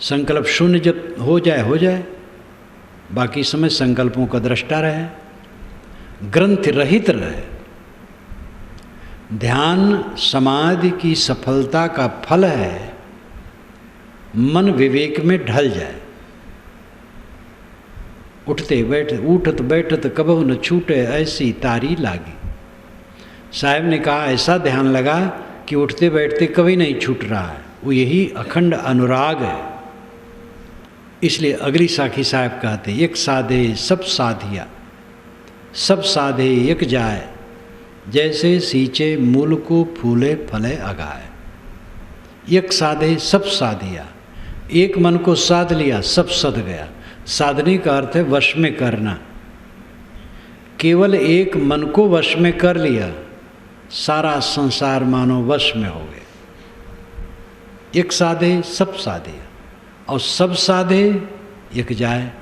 संकल्प शून्य जब हो जाए, बाकी समय संकल्पों का दृष्टा रहे, ग्रंथ रहित रहे। ध्यान समाधि की सफलता का फल है, मन विवेक में ढल जाए। उठते बैठते, उठत बैठत कबहु न छूटे, ऐसी तारी लागी। साहब ने कहा ऐसा ध्यान लगा कि उठते बैठते कभी नहीं छूट रहा है, वो यही अखंड अनुराग है। इसलिए अगली साखी साहब कहते, एक साधे सब साधिया, सब साधे एक जाए, जैसे सींचे मूल को फूले फले अगाए। एक साधे सब साधिया, एक मन को साध लिया, सब सध गया। साधने का अर्थ है वश में करना। केवल एक मन को वश में कर लिया, सारा संसार मानो वश में हो गया। एक साधे सब साधे, और सब साधे एक जाए।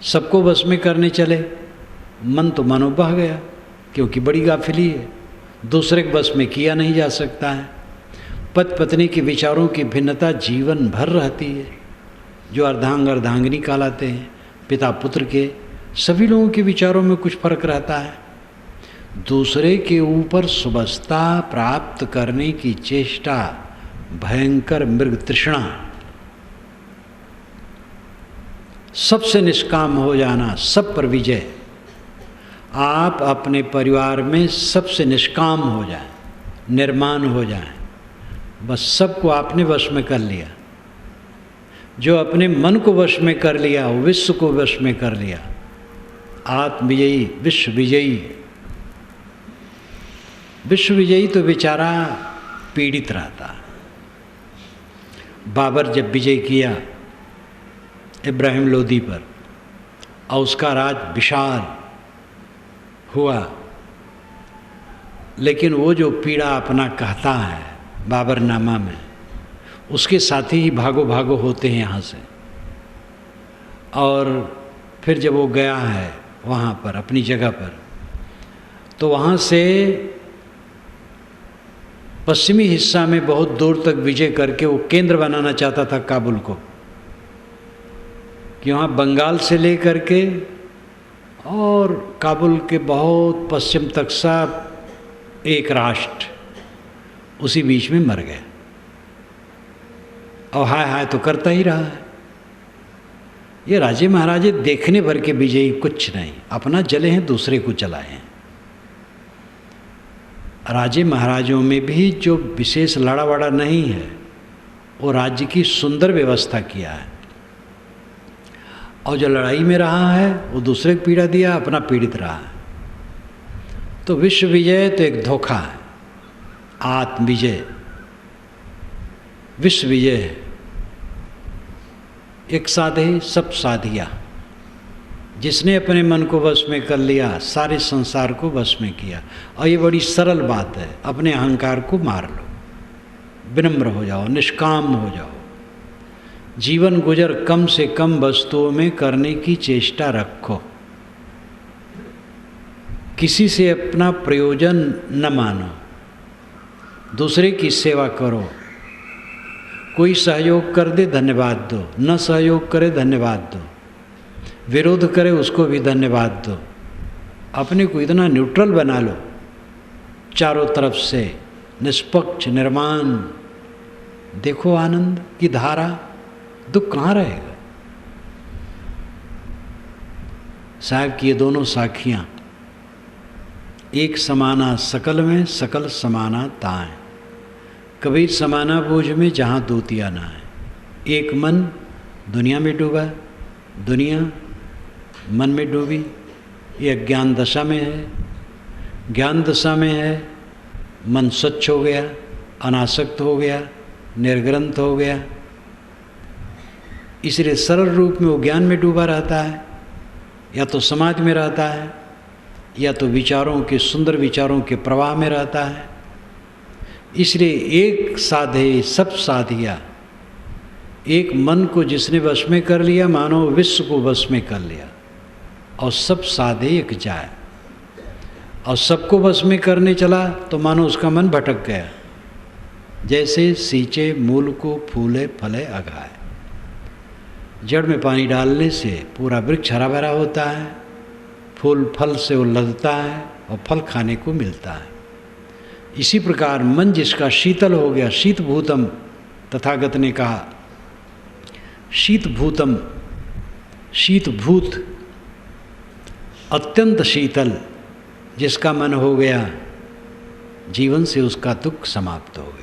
सबको वश में करने चले, मन तो मानो बह गया, क्योंकि बड़ी गाफिली है, दूसरे के वश में किया नहीं जा सकता है। पति पत्नी के विचारों की भिन्नता जीवन भर रहती है, जो अर्धांग अर्धांगिनी कहलाते हैं, पिता पुत्र के, सभी लोगों के विचारों में कुछ फर्क रहता है। दूसरे के ऊपर सुबस्ता प्राप्त करने की चेष्टा, भयंकर मृग तृष्णा, सबसे निष्काम हो जाना, सब पर विजय। आप अपने परिवार में सबसे निष्काम हो जाएं, निर्माण हो जाएं, बस सबको आपने वश में कर लिया। जो अपने मन को वश में कर लिया, विश्व को वश में कर लिया, आत्मविजयी, विश्व विजयी। विश्व विजयी तो बेचारा पीड़ित रहता। बाबर जब विजय किया इब्राहिम लोदी पर और उसका राज विशाल हुआ, लेकिन वो जो पीड़ा अपना कहता है बाबरनामा में, उसके साथी ही भागो भागो होते हैं यहाँ से। और फिर जब वो गया है वहाँ पर अपनी जगह पर, तो वहाँ से पश्चिमी हिस्सा में बहुत दूर तक विजय करके वो केंद्र बनाना चाहता था काबुल को, कि वहाँ बंगाल से लेकर के और काबुल के बहुत पश्चिम तक सब एक राष्ट्र, उसी बीच में मर गया। और हाय हाय तो करता ही रहा है। ये राजे महाराजे देखने भर के विजयी कुछ नहीं, अपना जले हैं, दूसरे को जलाए हैं। राजे महाराजों में भी जो विशेष लड़ा वड़ा नहीं है, वो राज्य की सुंदर व्यवस्था किया है। और जो लड़ाई में रहा है वो दूसरे को पीड़ा दिया, अपना पीड़ित रहा है। तो विश्व विजय तो एक धोखा है, आत्म विजय, विश्व विजय एक साधे सब साधिया। जिसने अपने मन को वश में कर लिया, सारे संसार को वश में किया। और ये बड़ी सरल बात है, अपने अहंकार को मार लो, विनम्र हो जाओ, निष्काम हो जाओ। जीवन गुजर कम से कम वस्तुओं में करने की चेष्टा रखो। किसी से अपना प्रयोजन न मानो, दूसरे की सेवा करो। कोई सहयोग कर दे धन्यवाद दो, न सहयोग करे धन्यवाद दो, विरोध करे उसको भी धन्यवाद दो। अपने को इतना न्यूट्रल बना लो, चारों तरफ से निष्पक्ष निर्माण। देखो आनंद की धारा, दुख कहाँ रहेगा। साहब की ये दोनों साखियाँ, एक समाना सकल में, सकल समाना ताएं। कबीर समाना बोझ में जहाँ दूतिया ना है। एक मन दुनिया में डूबा, दुनिया मन में डूबी। ये अज्ञान दशा में है। ज्ञान दशा में है, मन स्वच्छ हो गया, अनासक्त हो गया, निर्ग्रंथ हो गया। इसलिए सरल रूप में वो ज्ञान में डूबा रहता है, या तो समाज में रहता है, या तो विचारों के, सुंदर विचारों के प्रवाह में रहता है। इसलिए एक साधे सब साधिया। एक मन को जिसने वश में कर लिया, मानो विश्व को वश में कर लिया। और सब साधे एक जाए, और सबको वश में करने चला तो मानो उसका मन भटक गया। जैसे सींचे मूल को फूले फले अघाए। जड़ में पानी डालने से पूरा वृक्ष हरा भरा होता है, फूल फल से वो लदता है और फल खाने को मिलता है। इसी प्रकार मन जिसका शीतल हो गया, शीत भूतम, तथागत ने कहा शीत भूतम, शीत भूत, अत्यंत शीतल जिसका मन हो गया, जीवन से उसका दुख समाप्त हो गया।